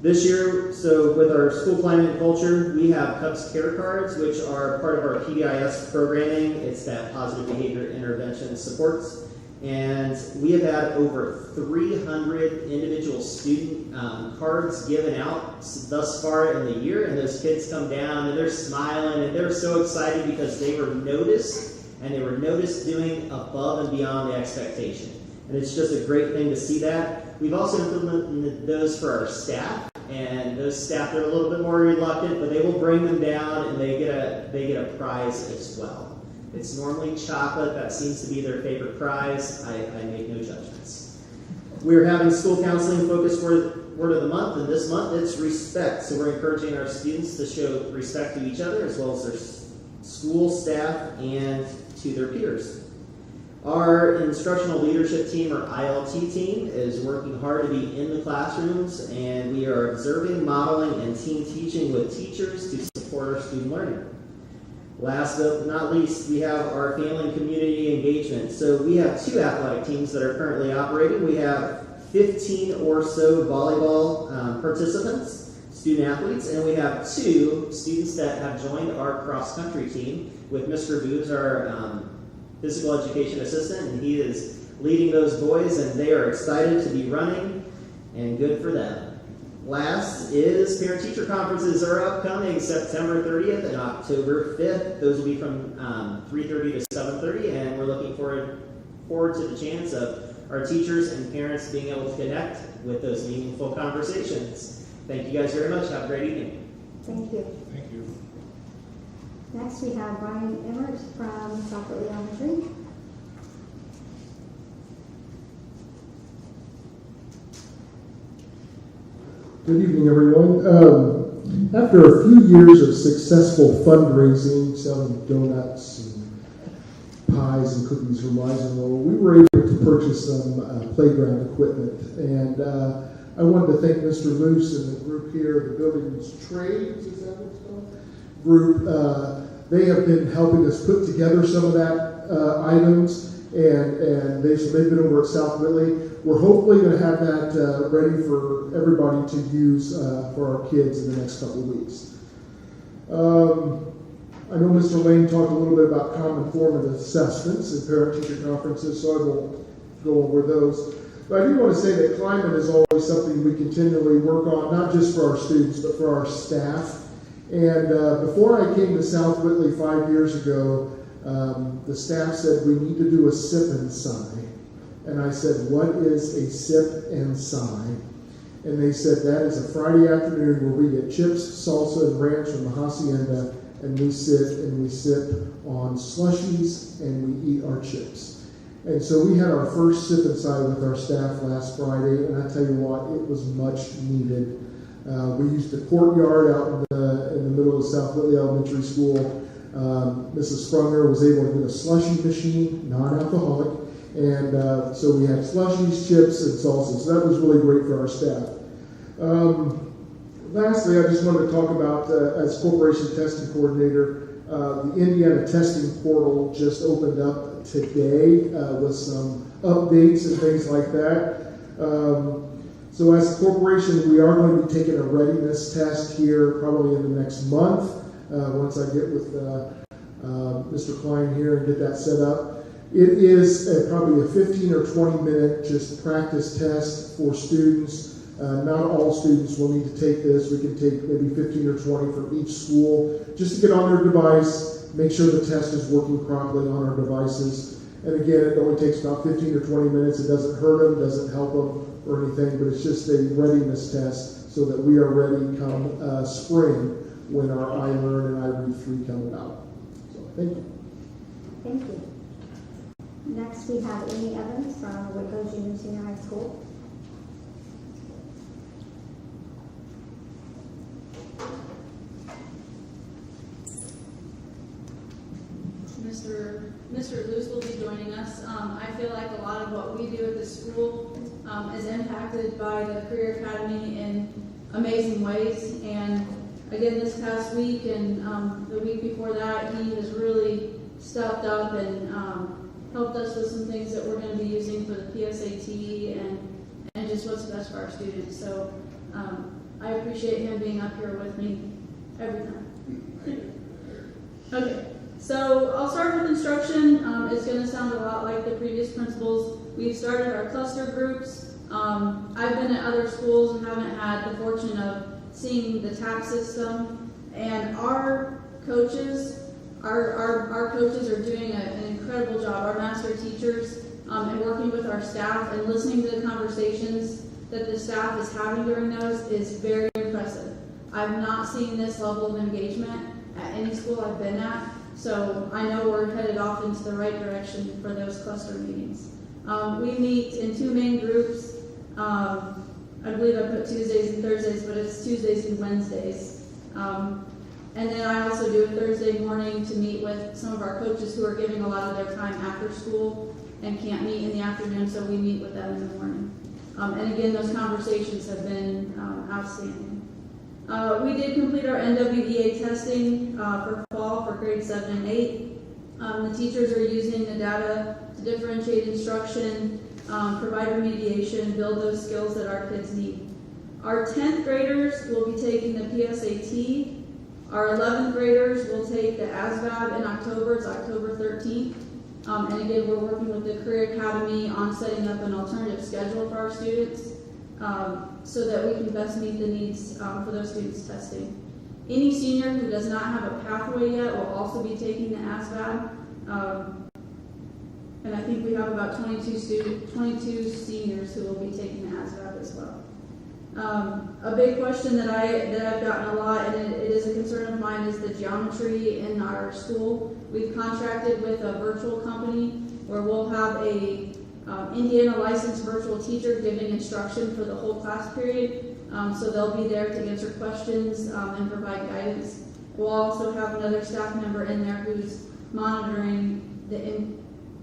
This year, so with our school climate and culture, we have CUPS care cards, which are part of our PBIS programming. It's that positive behavior intervention supports. And we have had over 300 individual student cards given out thus far in the year, and those kids come down and they're smiling and they're so excited because they were noticed, and they were noticed doing above and beyond the expectation. And it's just a great thing to see that. We've also implemented those for our staff, and those staff are a little bit more reluctant, but they will bring them down and they get a prize as well. It's normally chocolate. That seems to be their favorite prize. I make no judgments. We're having school counseling focused word of the month, and this month it's respect. So we're encouraging our students to show respect to each other as well as their school staff and to their peers. Our instructional leadership team, or ILT team, is working hard to be in the classrooms, and we are observing, modeling, and team teaching with teachers to support our student learning. Last but not least, we have our family and community engagement. So we have 2 athletic teams that are currently operating. We have 15 or so volleyball participants, student athletes, and we have 2 students that have joined our cross-country team with Mr. Booz, our physical education assistant, and he is leading those boys, and they are excited to be running, and good for them. Last is parent-teacher conferences are upcoming September 30th and October 5th. Those will be from 3:30 to 7:30, and we're looking forward to the chance of our teachers and parents being able to connect with those meaningful conversations. Thank you guys very much. Have a great evening. Thank you. Thank you. Next, we have Brian Emmert from South Whitley Elementary. Good evening, everyone. After a few years of successful fundraising, selling donuts and pies and cookies from Rise and Roll, we were able to purchase some playground equipment. And I wanted to thank Mr. Moose and the group here, the Buildings Trades, is that what it's called? Group. They have been helping us put together some of that items, and they've been over at South Whitley. We're hopefully going to have that ready for everybody to use for our kids in the next couple of weeks. I know Mr. Lane talked a little bit about common formative assessments and parent-teacher conferences, so I won't go over those. But I do want to say that climate is always something we continually work on, not just for our students, but for our staff. And before I came to South Whitley 5 years ago, the staff said we need to do a sip and sigh. And I said, what is a sip and sigh? And they said, that is a Friday afternoon where we get chips, salsa, and ranch from the hacienda, and we sit and we sip on slushies and we eat our chips. And so we had our first sip and sigh with our staff last Friday, and I tell you what, it was much needed. We used the courtyard out in the middle of South Whitley Elementary School. Mrs. Sprunger was able to get a slushie machine, non-alcoholic, and so we had slushies, chips, and salsa. So that was really great for our staff. Lastly, I just wanted to talk about, as Corporation Testing Coordinator, the Indiana Testing Portal just opened up today with some updates and things like that. So as a corporation, we are going to be taking a readiness test here probably in the next month, once I get with Mr. Klein here and get that set up. It is probably a 15 or 20 minute just practice test for students. Not all students will need to take this. We can take maybe 15 or 20 for each school just to get on their device, make sure the test is working properly on our devices. And again, it only takes about 15 or 20 minutes. It doesn't hurt them, doesn't help them or anything, but it's just a readiness test so that we are ready come spring when our iLearn and iRead 3 come about. So thank you. Thank you. Next, we have Amy Evans from Whitko Junior Senior High School. Mr. Luce will be joining us. I feel like a lot of what we do at the school is impacted by the Career Academy in amazing ways. And again, this past week and the week before that, he has really stepped up and helped us with some things that we're going to be using for the PSAT and just what's best for our students. So I appreciate him being up here with me every time. Okay. So I'll start with instruction. It's going to sound a lot like the previous principals. We've started our cluster groups. I've been at other schools and haven't had the fortune of seeing the TAP system. And our coaches are doing an incredible job. Our master teachers and working with our staff and listening to the conversations that the staff is having during those is very impressive. I've not seen this level of engagement at any school I've been at, so I know we're headed off into the right direction for those cluster meetings. We meet in two main groups. I believe I put Tuesdays and Thursdays, but it's Tuesdays and Wednesdays. And then I also do a Thursday morning to meet with some of our coaches who are giving a lot of their time after school and can't meet in the afternoon, so we meet with them in the morning. And again, those conversations have been outstanding. We did complete our NWEA testing for fall for grades 7 and 8. The teachers are using the data to differentiate instruction, provide remediation, build those skills that our kids need. Our 10th graders will be taking the PSAT. Our 11th graders will take the ASVAB in October. It's October 13th. And again, we're working with the Career Academy on setting up an alternative schedule for our students so that we can best meet the needs for those students testing. Any senior who does not have a pathway yet will also be taking the ASVAB. And I think we have about 22 seniors who will be taking the ASVAB as well. A big question that I've gotten a lot, and it is a concern of mine, is the geometry in our school. We've contracted with a virtual company where we'll have a Indiana licensed virtual teacher giving instruction for the whole class period. So they'll be there to answer questions and provide guidance. We'll also have another staff member in there who's monitoring the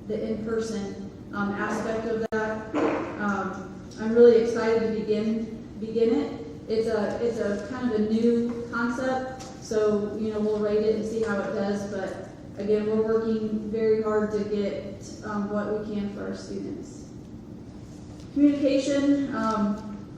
in-person aspect of that. I'm really excited to begin it. It's a kind of a new concept, so we'll rate it and see how it does. But again, we're working very hard to get what we can for our students. Communication.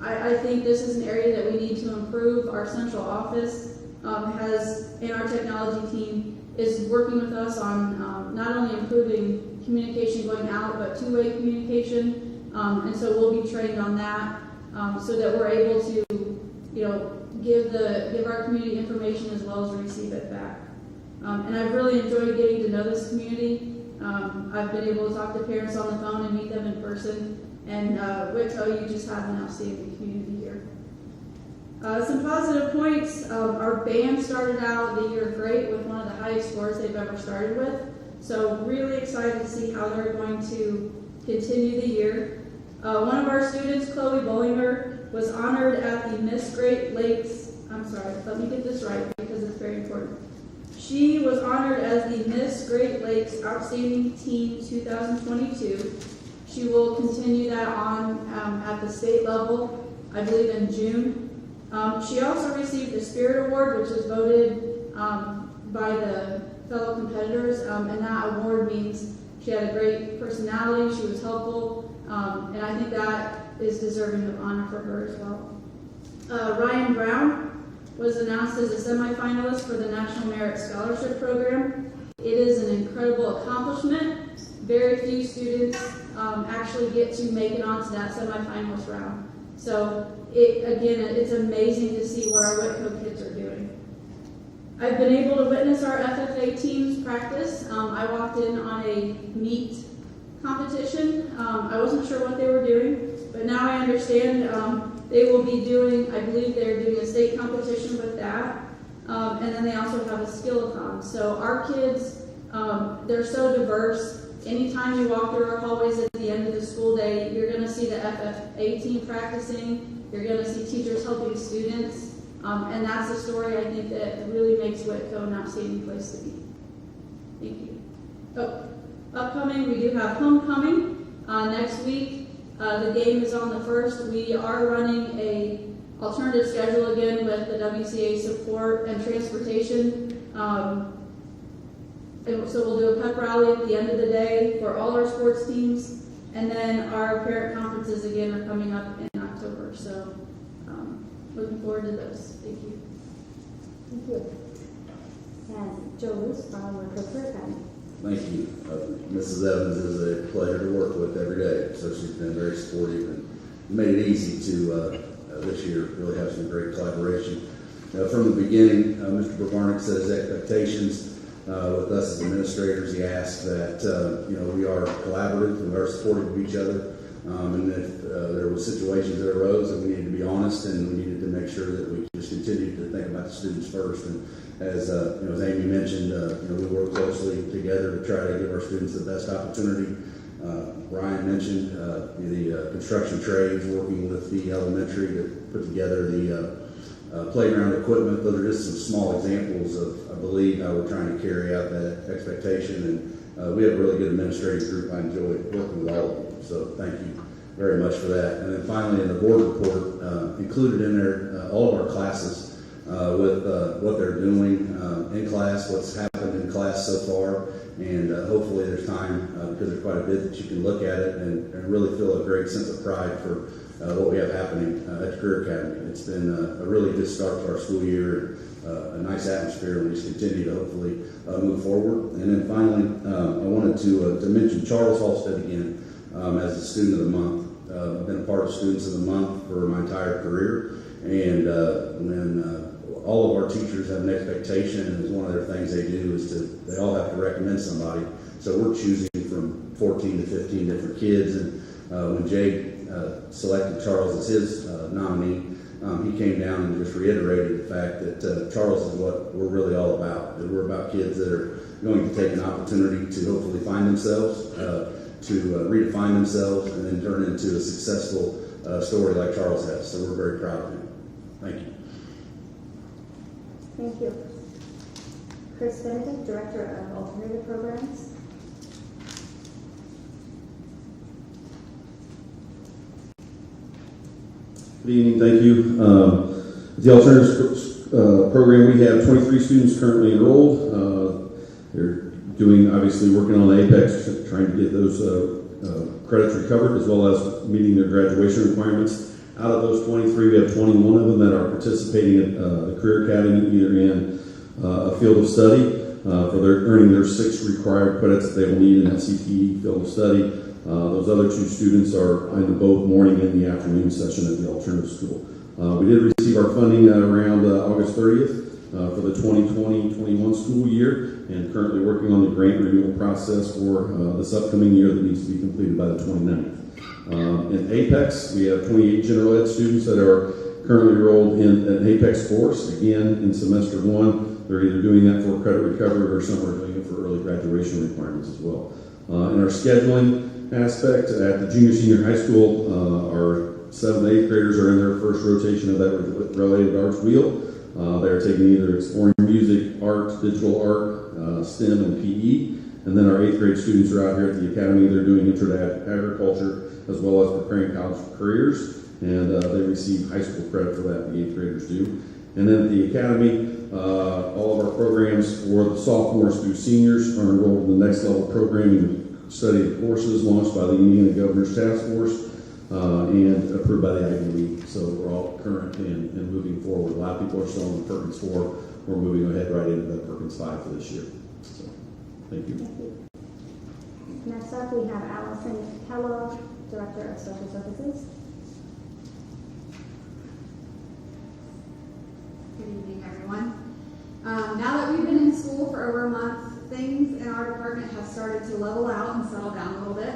I think this is an area that we need to improve. Our central office and our technology team is working with us on not only improving communication going out, but two-way communication. And so we'll be trained on that so that we're able to, give our community information as well as receive it back. And I've really enjoyed getting to know this community. I've been able to talk to parents on the phone and meet them in person. And Whitko, you just have an outstanding community here. Some positive points. Our band started out the year great with one of the highest scores they've ever started with. So really excited to see how they're going to continue the year. One of our students, Chloe Bollinger, was honored at the Miss Great Lakes, let me get this right because it's very important. She was honored as the Miss Great Lakes Outstanding Teen 2022. She will continue that on at the state level, I believe in June. She also received the Spirit Award, which is voted by the fellow competitors, and that award means she had a great personality, she was helpful, and I think that is deserving of honor for her as well. Ryan Brown was announced as a semifinalist for the National Merit Scholarship Program. It is an incredible accomplishment. Very few students actually get to make it onto that semifinalist round. So it's amazing to see what our Whitko kids are doing. I've been able to witness our FFA teams practice. I walked in on a meet competition. I wasn't sure what they were doing, but now I understand they will be doing, I believe they're doing a state competition with that. And then they also have a skill-a-thon. So our kids, they're so diverse. Anytime you walk through our hallways at the end of the school day, you're going to see the FFA team practicing. You're going to see teachers helping students. And that's a story I think that really makes Whitko an outstanding place to be. Thank you. Oh, upcoming, we do have homecoming next week. The game is on the 1st. We are running a alternative schedule again with the WCA support and transportation. And so we'll do a pep rally at the end of the day for all our sports teams. And then our parent conferences again are coming up in October. So, looking forward to those. Thank you. Thank you. All right, And Joe Luce from Whitko Career Academy. Thank you. Mrs. Evans is a pleasure to work with every day, so she's been very supportive and made it easy to, this year, really have some great collaboration. From the beginning, Mr. Burbarnik set his expectations with us as administrators. He asked that, we are collaborative and we are supportive of each other. And if there were situations that arose, that we needed to be honest and we needed to make sure that we just continued to think about the students first. And as Amy mentioned, we work closely together to try to give our students the best opportunity. Ryan mentioned the construction trades, working with the elementary to put together the playground equipment. Those are just some small examples of, I believe, how we're trying to carry out that expectation. And we have a really good administrative group. I enjoy working with all of you. So thank you very much for that. And then finally, in the board report, included in there all of our classes with what they're doing in class, what's happened in class so far. And hopefully there's time, because there's quite a bit that you can look at it and really feel a great sense of pride for what we have happening at the Career Academy. It's been a really good start to our school year, a nice atmosphere, and we just continue to hopefully move forward. And then finally, I wanted to mention Charles Halstead again as a Student of the Month. I've been a part of Students of the Month for my entire career, and when all of our teachers have an expectation, and it's one of their things they do is they all have to recommend somebody. So we're choosing from 14 to 15 different kids, and when Jay selected Charles as his nominee, he came down and just reiterated the fact that Charles is what we're really all about. That we're about kids that are going to take an opportunity to hopefully find themselves, to redefine themselves, and then turn into a successful story like Charles has. So we're very proud of him. Thank you. Thank you. Chris Benedict, Director of Alternative Programs. Good evening, thank you. The Alternative Program, we have 23 students currently enrolled. They're obviously working on APEX, trying to get those credits recovered, as well as meeting their graduation requirements. Out of those 23, we have 21 of them that are participating at the Career Academy, either in a field of study, for earning their 6 required credits that they will need in that CTE field of study. Those other 2 students are in both morning and the afternoon session at the alternative school. We did receive our funding around August 30th for the 2020-21 school year, and currently working on the grant renewal process for this upcoming year that needs to be completed by the 29th. In APEX, we have 28 general ed students that are currently enrolled in an APEX course. Again, in semester 1, they're either doing that for credit recovery or some are doing it for early graduation requirements as well. In our scheduling aspect, at the junior-senior high school, our 7th and 8th graders are in their first rotation of that related arts wheel. They're taking either exploring music, art, digital art, STEM, and PE. And then our 8th grade students are out here at the academy. They're doing intro to agriculture, as well as preparing college careers. And they receive high school credit for that, the 8th graders do. And then at the academy, all of our programs for the sophomores through seniors are enrolled in the next level programming study courses launched by the Indiana Governor's Task Force and approved by the Ivy League. So we're all current and moving forward. A lot of people are still in the Perkins 4. We're moving ahead right into the Perkins 5 for this year. So, thank you. Thank you. Next up, we have Allison Kellogg, Director of Social Services. Good evening, everyone. Now that we've been in school for over a month, things in our department have started to level out and settle down a little bit.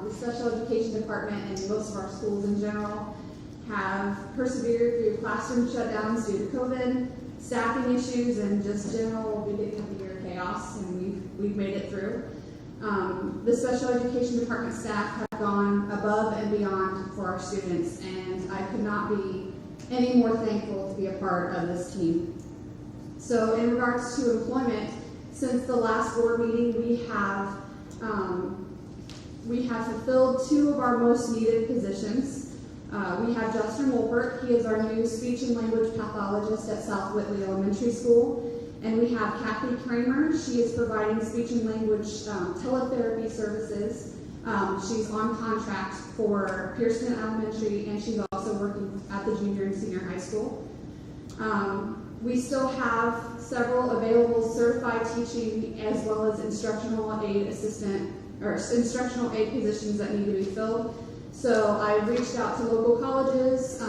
The special education department and most of our schools in general have persevered through classroom shutdowns due to COVID, staffing issues, and just general beginning of the year chaos, and we've made it through. The special education department staff have gone above and beyond for our students, and I could not be any more thankful to be a part of this team. So in regards to employment, since the last board meeting, we have fulfilled 2 of our most needed positions. We have Justin Wolpert. He is our new speech and language pathologist at South Whitley Elementary School. And we have Kathy Kramer. She is providing speech and language teletherapy services. She's on contract for Pearson Elementary, and she's also working at the junior and senior high school. We still have several available certified teaching as well as instructional aid assistant or instructional aid positions that need to be filled. So I reached out to local colleges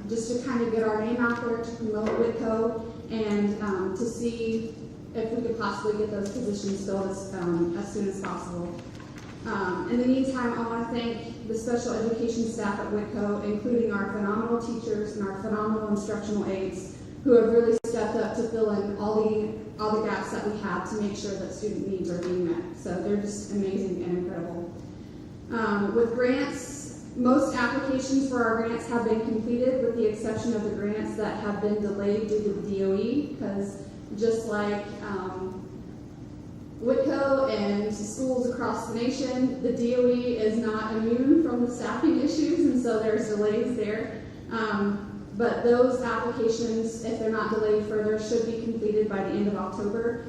just to kind of get our name out there to promote Whitko and to see if we could possibly get those positions filled as soon as possible. In the meantime, I want to thank the special education staff at Whitko, including our phenomenal teachers and our phenomenal instructional aides, who have really stepped up to fill in all the gaps that we have to make sure that student needs are being met. So they're just amazing and incredible. With grants, most applications for our grants have been completed, with the exception of the grants that have been delayed due to the DOE, because just like Whitko and schools across the nation, the DOE is not immune from the staffing issues, and so there's delays there. But those applications, if they're not delayed further, should be completed by the end of October.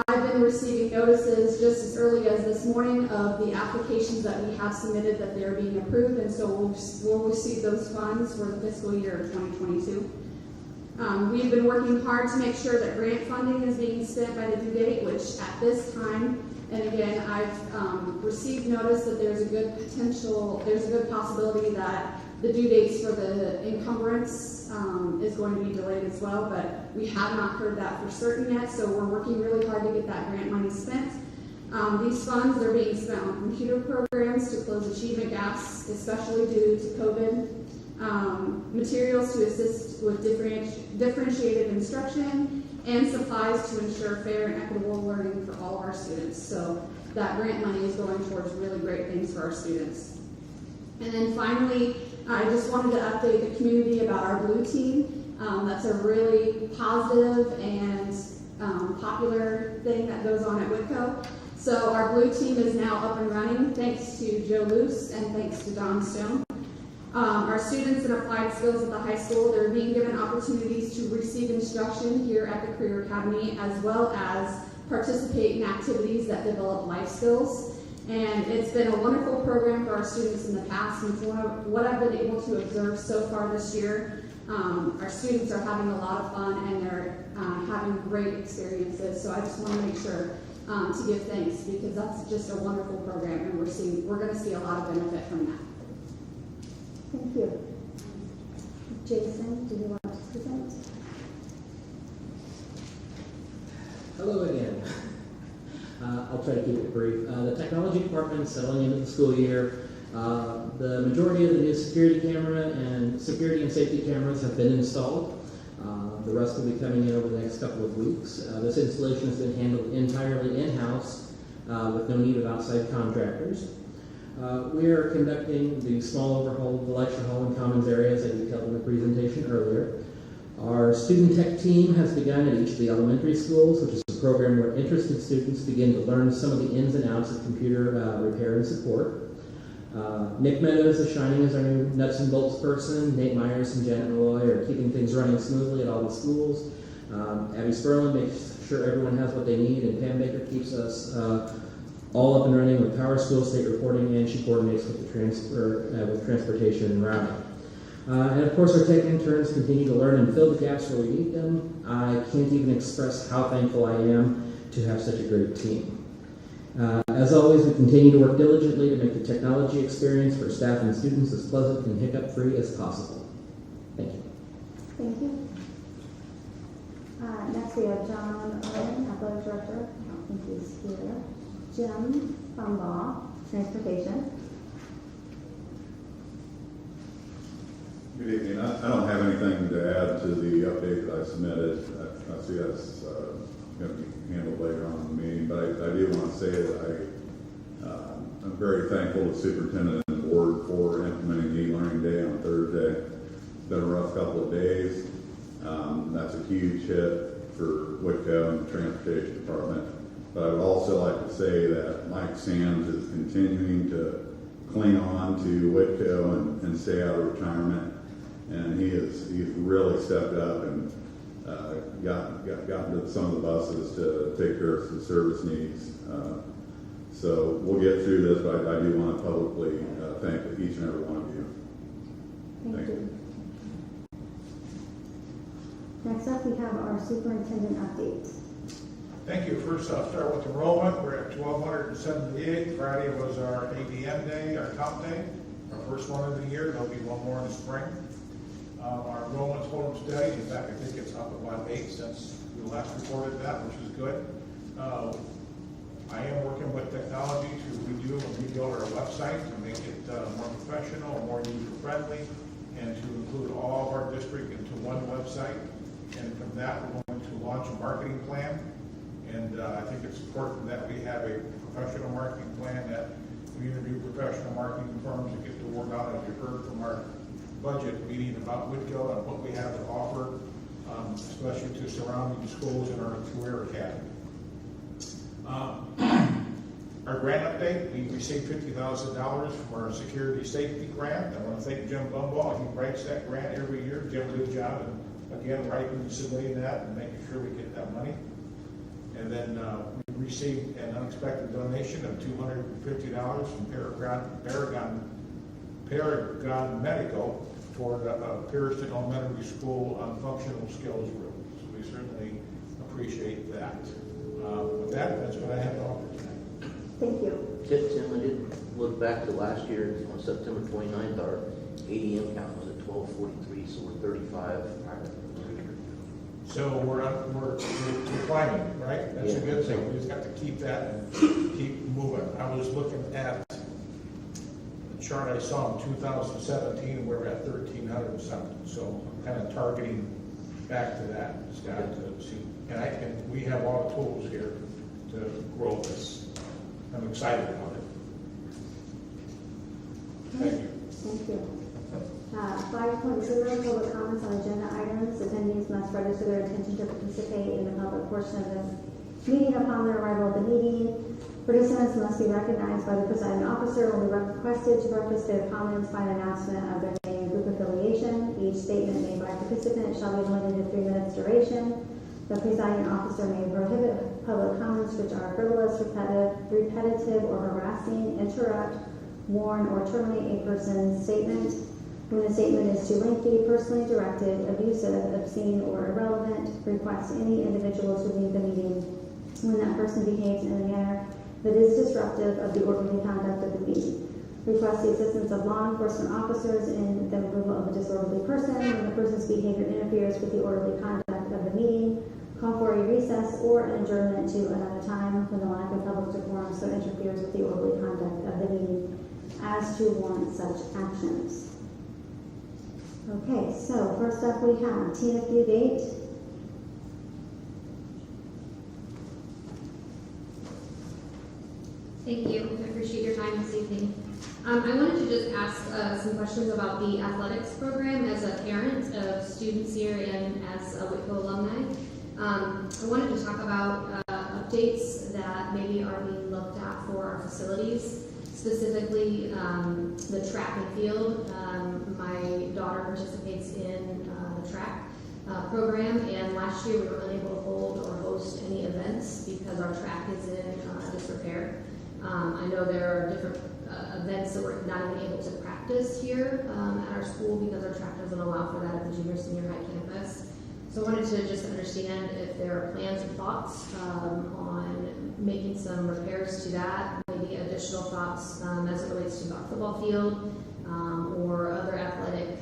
I've been receiving notices just as early as this morning of the applications that we have submitted that they're being approved, and so we'll receive those funds for the fiscal year of 2022. We've been working hard to make sure that grant funding is being spent by the due date, which at this time, and again, I've received notice that there's a good possibility that the due dates for the encumbrance is going to be delayed as well, but we have not heard that for certain yet, so we're working really hard to get that grant money spent. These funds are being spent on computer programs to close achievement gaps, especially due to COVID, materials to assist with differentiated instruction, and supplies to ensure fair and equitable learning for all of our students. So that grant money is going towards really great things for our students. And then finally, I just wanted to update the community about our Blue Team. That's a really positive and popular thing that goes on at Whitko. So our Blue Team is now up and running thanks to Joe Luce and thanks to Don Stone. Our students in applied skills at the high school, they're being given opportunities to receive instruction here at the Career Academy, as well as participate in activities that develop life skills. And it's been a wonderful program for our students in the past, and what I've been able to observe so far this year, our students are having a lot of fun and they're having great experiences. So I just want to make sure to give thanks, because that's just a wonderful program, and we're going to see a lot of benefit from that. Thank you. Jason, do you want to present? Hello again. I'll try to keep it brief. The technology department is settling into the school year. The majority of the new security camera and security and safety cameras have been installed. The rest will be coming in over the next couple of weeks. This installation has been handled entirely in-house with no need of outside contractors. We are conducting the small overhaul of the lecture hall and commons areas I detailed in the presentation earlier. Our student tech team has begun at each of the elementary schools, which is a program where interested students begin to learn some of the ins and outs of computer repair and support. Nick Meadows is shining as our new nuts and bolts person. Nate Myers and Janet Malloy are keeping things running smoothly at all the schools. Abby Sperlin makes sure everyone has what they need, and Pam Baker keeps us all up and running with Power School State reporting, and she coordinates with the transportation and routing. And of course, our tech interns continue to learn and fill the gaps where we need them. I can't even express how thankful I am to have such a great team. As always, we continue to work diligently to make the technology experience for staff and students as pleasant and hiccup-free as possible. Thank you. Thank you. Next we have John Owen, Athletic Director. I don't think he's here. Jim Fumbaugh, Transportation. Good evening. I don't have anything to add to the update that I submitted. I see that's going to be handled later on in the meeting, but I do want to say that I'm very thankful to the superintendent and the board for implementing the e-learning day on Thursday. It's been a rough couple of days. That's a huge hit for Whitko and the transportation department. But I would also like to say that Mike Sands is continuing to cling on to Whitko and stay out of retirement. And he's really stepped up and gotten to some of the buses to take care of some service needs. So we'll get through this, but I do want to publicly thank each and every one of you. Thank you. Next up, we have our superintendent update. Thank you. First, I'll start with enrollment. We're at 1,278. Friday was our ADM day, our comp day, our first one of the year. There'll be one more in the spring. Our enrollment's holding steady. In fact, I think it's up about 8 since we last reported that, which is good. I am working with technology to redo and rebuild our website to make it more professional, more user-friendly, and to include all of our district into one website. And from that, we're going to launch a marketing plan. And I think it's important that we have a professional marketing plan, that we interview professional marketing firms to get the word out, as you heard from our budget meeting about Whitko and what we have to offer, especially to surrounding schools in our career academy. Our grant update, we received $50,000 from our security safety grant. I want to thank Jim Bumbaugh. He writes that grant every year. Jim, good job. And again, writing and submitting that and making sure we get that money. And then we received an unexpected donation of $250 from Paragon Medical for the Pearson Elementary School Functional Skills Group. So we certainly appreciate that. With that, that's what I have to offer tonight. Thank you. Tim, I did look back to last year on September 29th, our ADM count was at 1243, so we're 35. So we're climbing, right? That's a good thing. We just got to keep that and keep moving. I was looking at the chart I saw in 2017, we're at 1,300 something. So I'm kind of targeting back to that, Scott, to see. And we have all the tools here to grow this. I'm excited about it. Thank you. Thank you. 5.0, public comments on agenda items. Attendees must register their intention to participate in the public portion of the meeting upon their arrival at the meeting. Participants must be recognized by the presiding officer when requested to preface their comments by an announcement of their name and group affiliation. Each statement made by participant shall be limited to 3 minutes duration. The presiding officer may prohibit public comments which are frivolous, repetitive, or harassing, interrupt, warn, or terminate a person's statement when the statement is too lengthy, personally directed, abusive, obscene, or irrelevant. Request any individual to leave the meeting when that person behaves in a manner that is disruptive of the orderly conduct of the meeting. Request the assistance of law enforcement officers in the removal of a disorderly person when the person's behavior interferes with the orderly conduct of the meeting. Call for a recess or an adjournment to another time when the lack of public decorum so interferes with the orderly conduct of the meeting as to warrant such actions. Okay, so first up we have Tina Fugate. Thank you. I appreciate your time this evening. I wanted to just ask some questions about the athletics program as a parent of students here and as a Whitko alumni. I wanted to talk about updates that maybe are being looked at for our facilities, specifically the track and field. My daughter participates in the track program, and last year we were unable to hold or host any events because our track is in disrepair. I know there are different events that we're not even able to practice here at our school because our track doesn't allow for that at the junior senior high campus. So I wanted to just understand if there are plans and thoughts on making some repairs to that, maybe additional thoughts as it relates to our football field or other athletic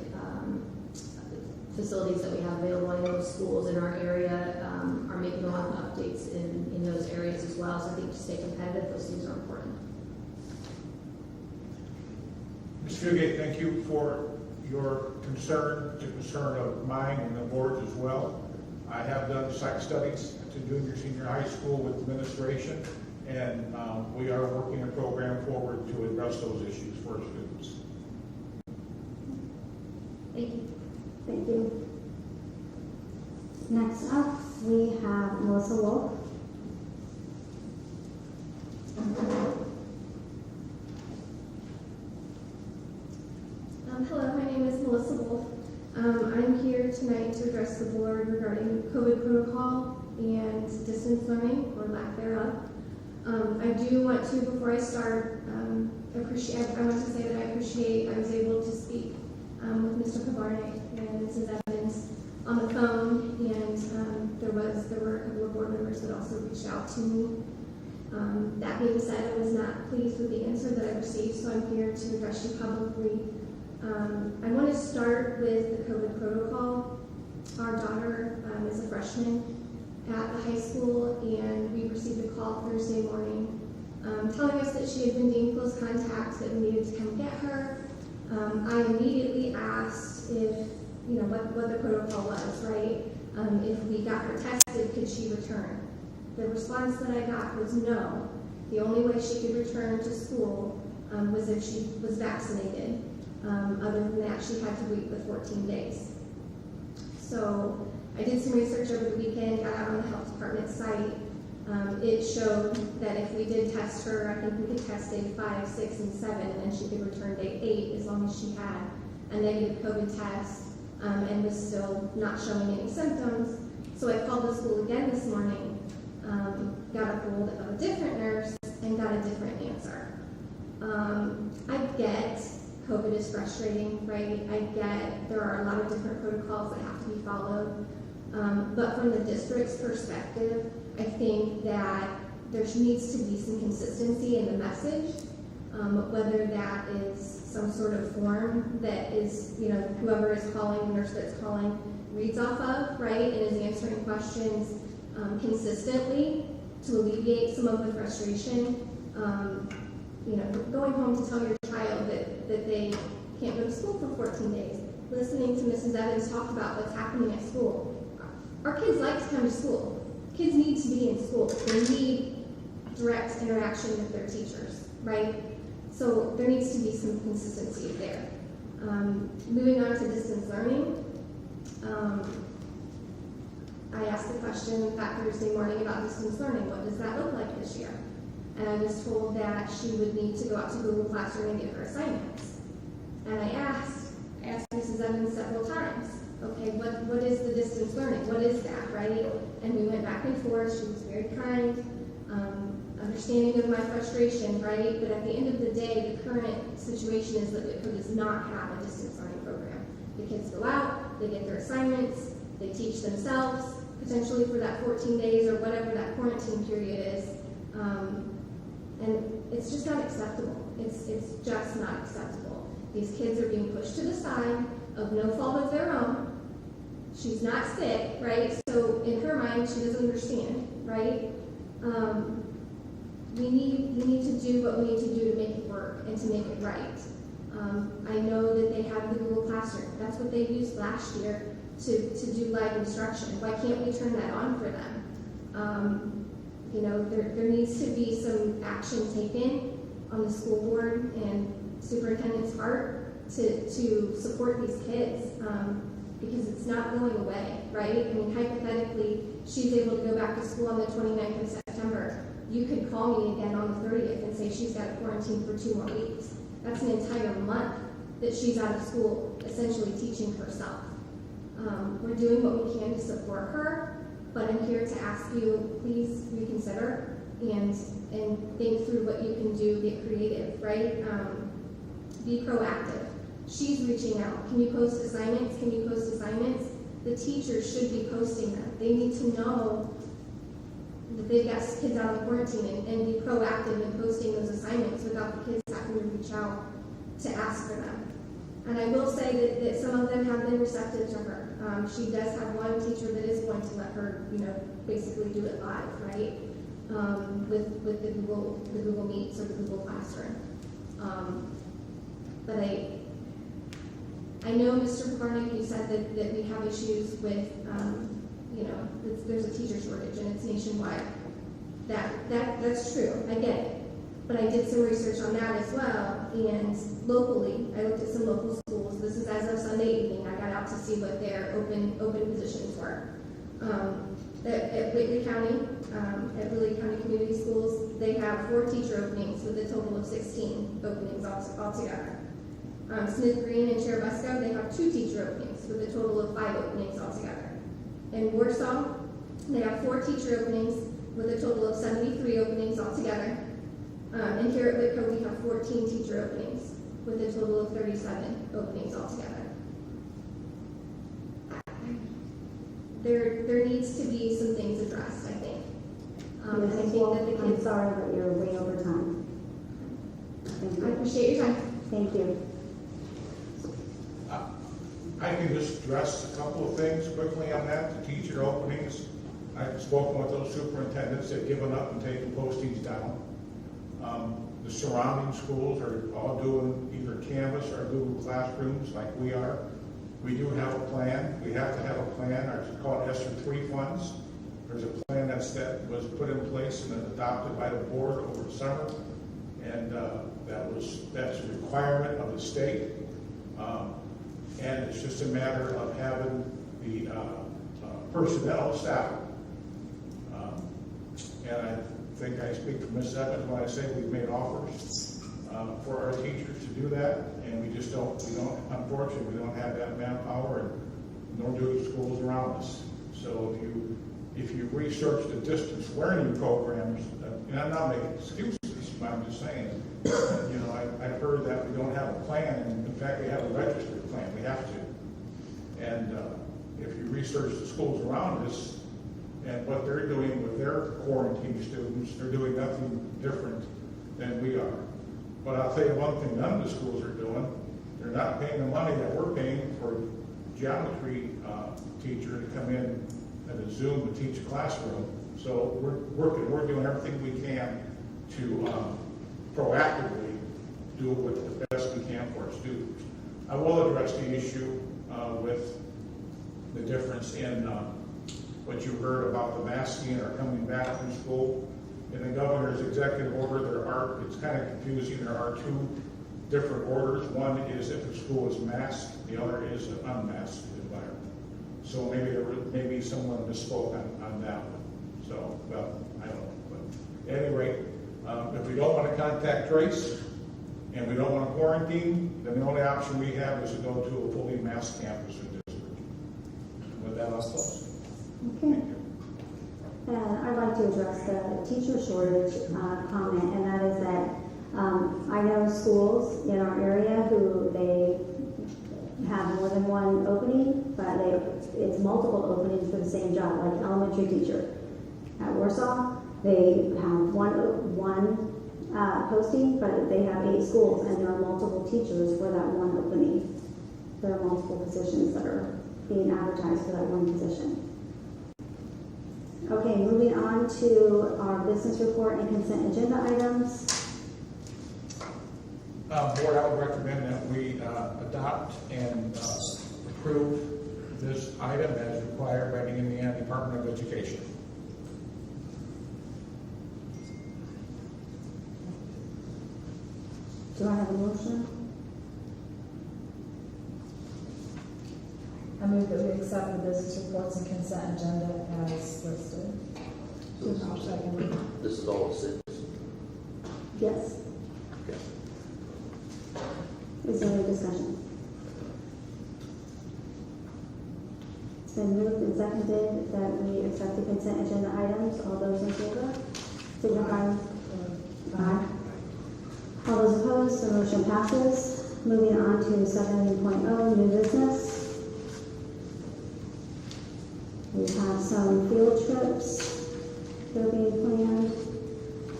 facilities that we have available. I know schools in our area are making a lot of updates in those areas as well. So I think to stay competitive, those things are important. Ms. Fugate, thank you for your concern. It's a concern of mine and the board's as well. I have done site studies at the junior senior high school with administration, and we are working a program forward to address those issues for our students. Thank you. Thank you. Next up, we have Melissa Wolf. Hello, my name is Melissa Wolf. I'm here tonight to address the board regarding COVID protocol and distance learning, or lack thereof. I do want to, before I start, I want to say that I appreciate I was able to speak with Mr. Kabarnik and Mrs. Evans on the phone, there were a couple of board members that also reached out to me. That being said, I was not pleased with the answer that I received, so I'm here to address you publicly. I want to start with the COVID protocol. Our daughter is a freshman at the high school, and we received a call Thursday morning telling us that she had been deemed close contact, that we needed to come get her. I immediately asked if, what the protocol was, right? If we got her tested, could she return? The response that I got was no. The only way she could return to school was if she was vaccinated. Other than that, she had to wait the 14 days. So I did some research over the weekend, got out on the health department site. It showed that if we did test her, I think we could test day 5, 6, and 7, and then she could return day 8 as long as she had a negative COVID test and was still not showing any symptoms. So I called the school again this morning, got a hold of a different nurse, and got a different answer. I get COVID is frustrating, right? I get there are a lot of different protocols that have to be followed. But from the district's perspective, I think that there needs to be some consistency in the message, whether that is some sort of form that is, whoever is calling, the nurse that's calling, reads off of, right, and is answering questions consistently to alleviate some of the frustration. Going home to tell your child that they can't go to school for 14 days, listening to Mrs. Evans talk about what's happening at school. Our kids like to come to school. Kids need to be in school. They need direct interaction with their teachers, right? So there needs to be some consistency there. Moving on to distance learning, I asked the question that Thursday morning about distance learning. What does that look like this year? And I was told that she would need to go out to Google Classroom and give her assignments. And I asked Mrs. Evans several times, okay, what is the distance learning? What is that, right? And we went back and forth. She was very kind, understanding of my frustration, right? But at the end of the day, the current situation is that Whitko does not have a distance learning program. The kids go out, they get their assignments, they teach themselves, potentially for that 14 days or whatever that quarantine period is. And it's just not acceptable. It's just not acceptable. These kids are being pushed to the side of no fault of their own. She's not sick, right? So in her mind, she doesn't understand, right? We need to do what we need to do to make it work and to make it right. I know that they have the Google Classroom. That's what they used last year to do live instruction. Why can't we turn that on for them? There needs to be some action taken on the school board and superintendent's part to support these kids because it's not going away, right? I mean, hypothetically, she's able to go back to school on the 29th of September. You could call me again on the 30th and say she's got to quarantine for 2 more weeks. That's an entire month that she's out of school, essentially teaching herself. We're doing what we can to support her, but I'm here to ask you, please reconsider and think through what you can do, get creative, right? Be proactive. She's reaching out. Can you post assignments? Can you post assignments? The teachers should be posting them. They need to know that they've got kids out of quarantine and be proactive in posting those assignments without the kids having to reach out to ask for them. And I will say that some of them have been receptive to her. She does have one teacher that is going to let her, basically do it live, right? With the Google Meets or the Google Classroom. But I know, Mr. Parnick, you said that we have issues with, there's a teacher shortage and it's nationwide. That's true. I get it. But I did some research on that as well, and locally, I looked at some local schools. This is as of Sunday evening. I got out to see what their open positions were. At Whitney County, at Whitney County Community Schools, they have 4 teacher openings with a total of 16 openings altogether. Smith Green and Cherubusco, they have 2 teacher openings with a total of 5 openings altogether. In Warsaw, they have 4 teacher openings with a total of 73 openings altogether. And here at Whitko, we have 14 teacher openings with a total of 37 openings altogether. there needs to be some things addressed, I think. And I think that the I'm kids. sorry, but you're way over time. Thank I you. appreciate your time. Thank you. I can just address a couple of things quickly on that, the teacher openings. I've spoken with those superintendents, they've given up and taken postings down. The surrounding schools are all doing either Canvas or Google Classrooms like we are. We do have a plan, we have to have a plan, it's called ESSER 3 funds. There's a plan that was put in place and then adopted by the board over the summer. And that's a requirement of the state. And it's just a matter of having the personnel staff. And I think I speak for Ms. Evans when I say we've made offers for our teachers to do that, and unfortunately, we don't have that manpower, and nor do the schools around us. So if you research the distance learning programs, and I'm not making excuses, but I'm just saying, I've heard that we don't have a plan, and in fact, we have a registered plan. We have to. And if you research the schools around us and what they're doing with their quarantine students, they're doing nothing different than we are. But I'll tell you one thing none of the schools are doing. They're not paying the money that we're paying for a geometry teacher to come in at a Zoom to teach a classroom. So we're doing everything we can to proactively do what the best we can for our students. I will address the issue with the difference in what you heard about the masking or coming back from school. In the governor's executive order, it's kind of confusing. There are two different orders. One is if the school is masked, the other is an unmasked environment. So maybe someone misspoke on that one. So, well, I don't know. But at any rate, if we don't want to contact trace and we don't want to quarantine, then the only option we have is to go to a fully masked campus or district. And with that, I'll close. Okay. I'd like to address the teacher shortage comment, and that is that I know schools in our area who they have more than one opening, but it's multiple openings for the same job, like elementary teacher. At Warsaw, they have one posting, but they have 8 schools, and there are multiple teachers for that one opening. There are multiple positions that are being advertised for that one position. Okay, moving on to our business report and consent agenda items. Board, I would recommend that we adopt and approve this item as required by the Indiana Department of Education. Do I have a motion? I move that we accept the business reports and consent agenda as listed. I'll second. This is all it says. Yes. Okay. Is there any discussion? It's been moved and seconded that we accept the consent agenda items. All those in favor? Signify. Aye. All those opposed, the motion passes. Moving on to 7.0, new business. We have some field trips that are being planned,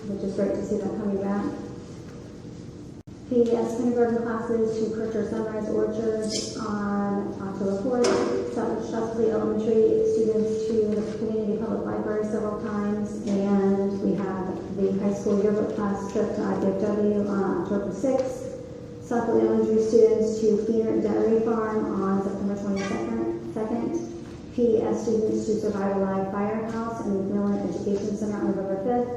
which is great to see them coming back. PES kindergarten classes to Kircher Sunrise Orchard on October 4th. Chesley Elementary students to the Community Public Library several times. And we have the high school yearbook class trip to IPFW on October 6th. Southfield Elementary students to Keener Dairy Farm on September 22nd. PES students to Survive Alive Firehouse and McMillan Education Center on November 5th.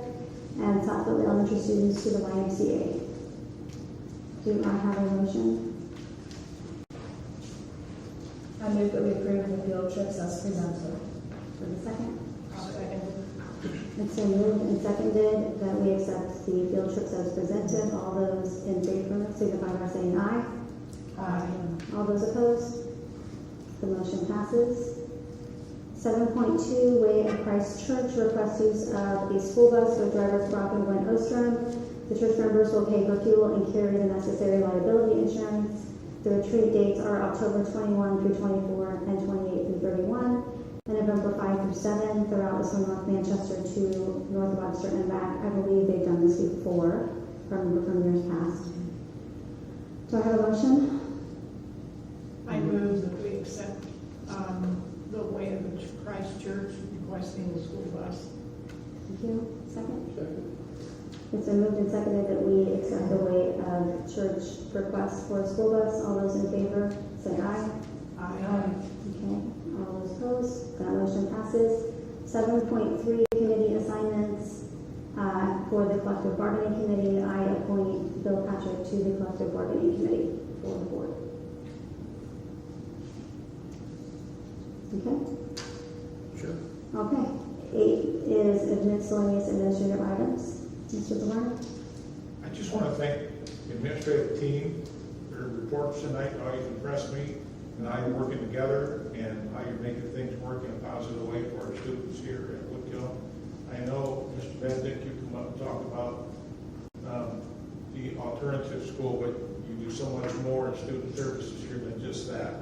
And Southfield Elementary students to the YMCA. Do I have a motion? I move that we approve the field trips as presented. For the second? I'll second. It's been moved and seconded that we accept the field trips as presented. All those in favor signify by saying aye. Aye. All those opposed? The motion passes. 7.2, Way of Christ Church requests use of a school bus for drivers Brock and Gwen Ostrom. The church members will pay for fuel and carry the necessary liability insurance. The retreat dates are October 21 through 24 and 28 through 31, and November 5-7 throughout this one, North Manchester to North Webster and back. I believe they've done this before from years past. Do I have a motion? I move that we accept the Way of the Christ Church requesting the school bus. Thank you. Second? It's been moved and seconded that we accept the Way of Church request for a school bus. All those in favor, say aye. Aye. Okay. All those opposed? That motion passes. 7.3 committee assignments for the collective bargaining committee. I appoint Bill Patrick to the collective bargaining committee for the board. Okay? Sure. Okay. 8 is miscellaneous administrative items. Mr. Delano? I just want to thank the administrative team. Their reports tonight always impressed me, and how you're working together and how you're making things work in a positive way for our students here at Whitko. I know, Mr. Benedict, you come up and talk about the alternative school, but you do so much more in student services here than just that.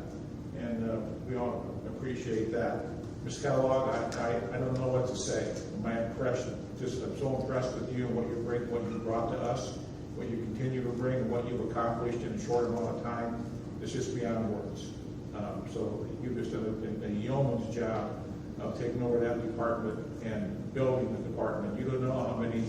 And we all appreciate that. Ms. Kellogg, I don't know what to say. My impression, I'm so impressed with you and what you brought to us, what you continue to bring, and what you've accomplished in a short amount of time. It's just beyond words. So you've just done a yeoman's job of taking over that department and building the department. You don't know how many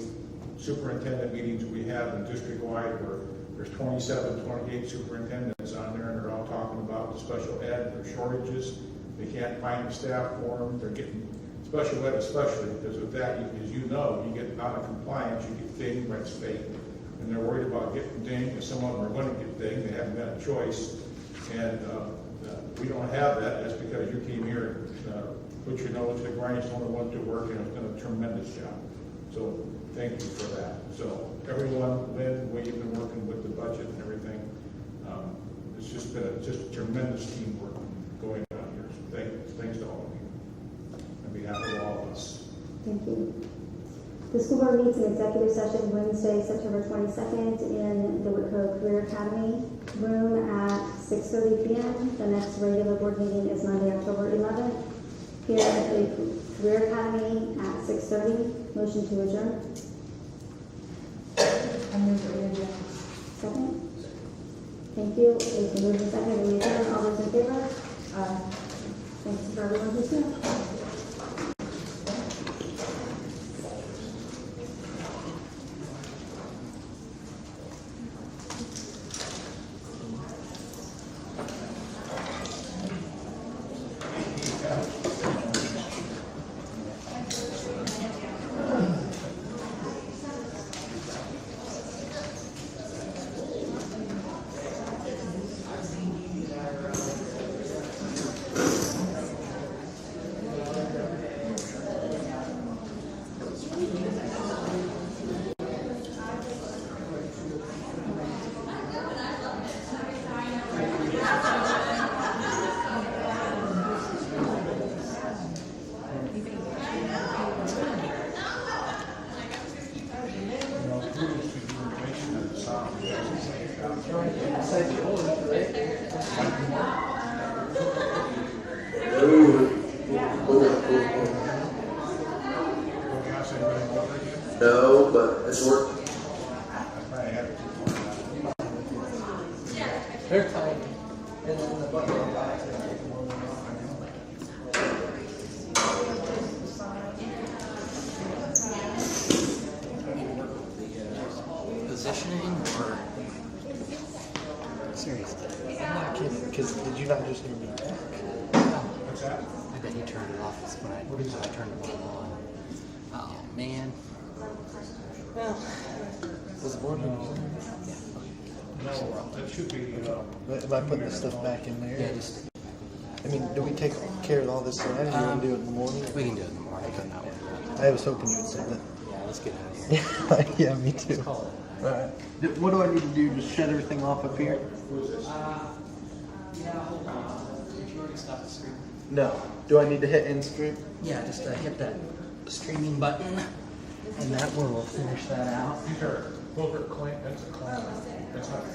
superintendent meetings we have in district-wide where there's 27, 28 superintendents on there, and they're all talking about the special ed, their shortages. They can't find the staff for them. They're getting special ed, especially because with that, as you know, you get out of compliance, you get dinged by the state, and they're worried about getting dinged, and some of them are going to get dinged. They haven't got a choice, and we don't have that. That's because you came here and put your nose to the grindstone and went to work, and it's done a tremendous job. So thank you for that. So everyone, Lynn, the way you've been working with the budget and everything, it's just been just tremendous teamwork going on here. So thanks to all of you on behalf of all of us. Thank you. The school board meets in executive session Wednesday, September 22nd in the Whitko Career Academy room at 6:30 p.m. The next regular board meeting is Monday, October 11th here at the Career Academy at 6:30. Motion to adjourn. I move that we adjourn. Second. Thank you. It's moved and seconded. We adjourn. All those in favor? Thanks for everyone who's here. No, but it's work. They're tight. And then the button on the back. Positioning or seriously? I'm not kidding. Because did you not just hear me? What's that? I bet you turned it off when I turned it on. Oh man. Well, was the board meeting? Yeah. No, that should be. Am I putting the stuff back in there? Yeah, just. I mean, do we take care of all this tonight? Or do you want to do it in the morning? We can do it in the morning, but not with I was hoping you would say that. Yeah, let's get out of here. Yeah, me too. All right. What do I need to do? Just shut everything off up here? Yeah, hold on. Did you already stop the stream? No. Do I need to hit end stream? Yeah, just hit that streaming button, and that will finish that out. These are, those are that's a clown. That's not that.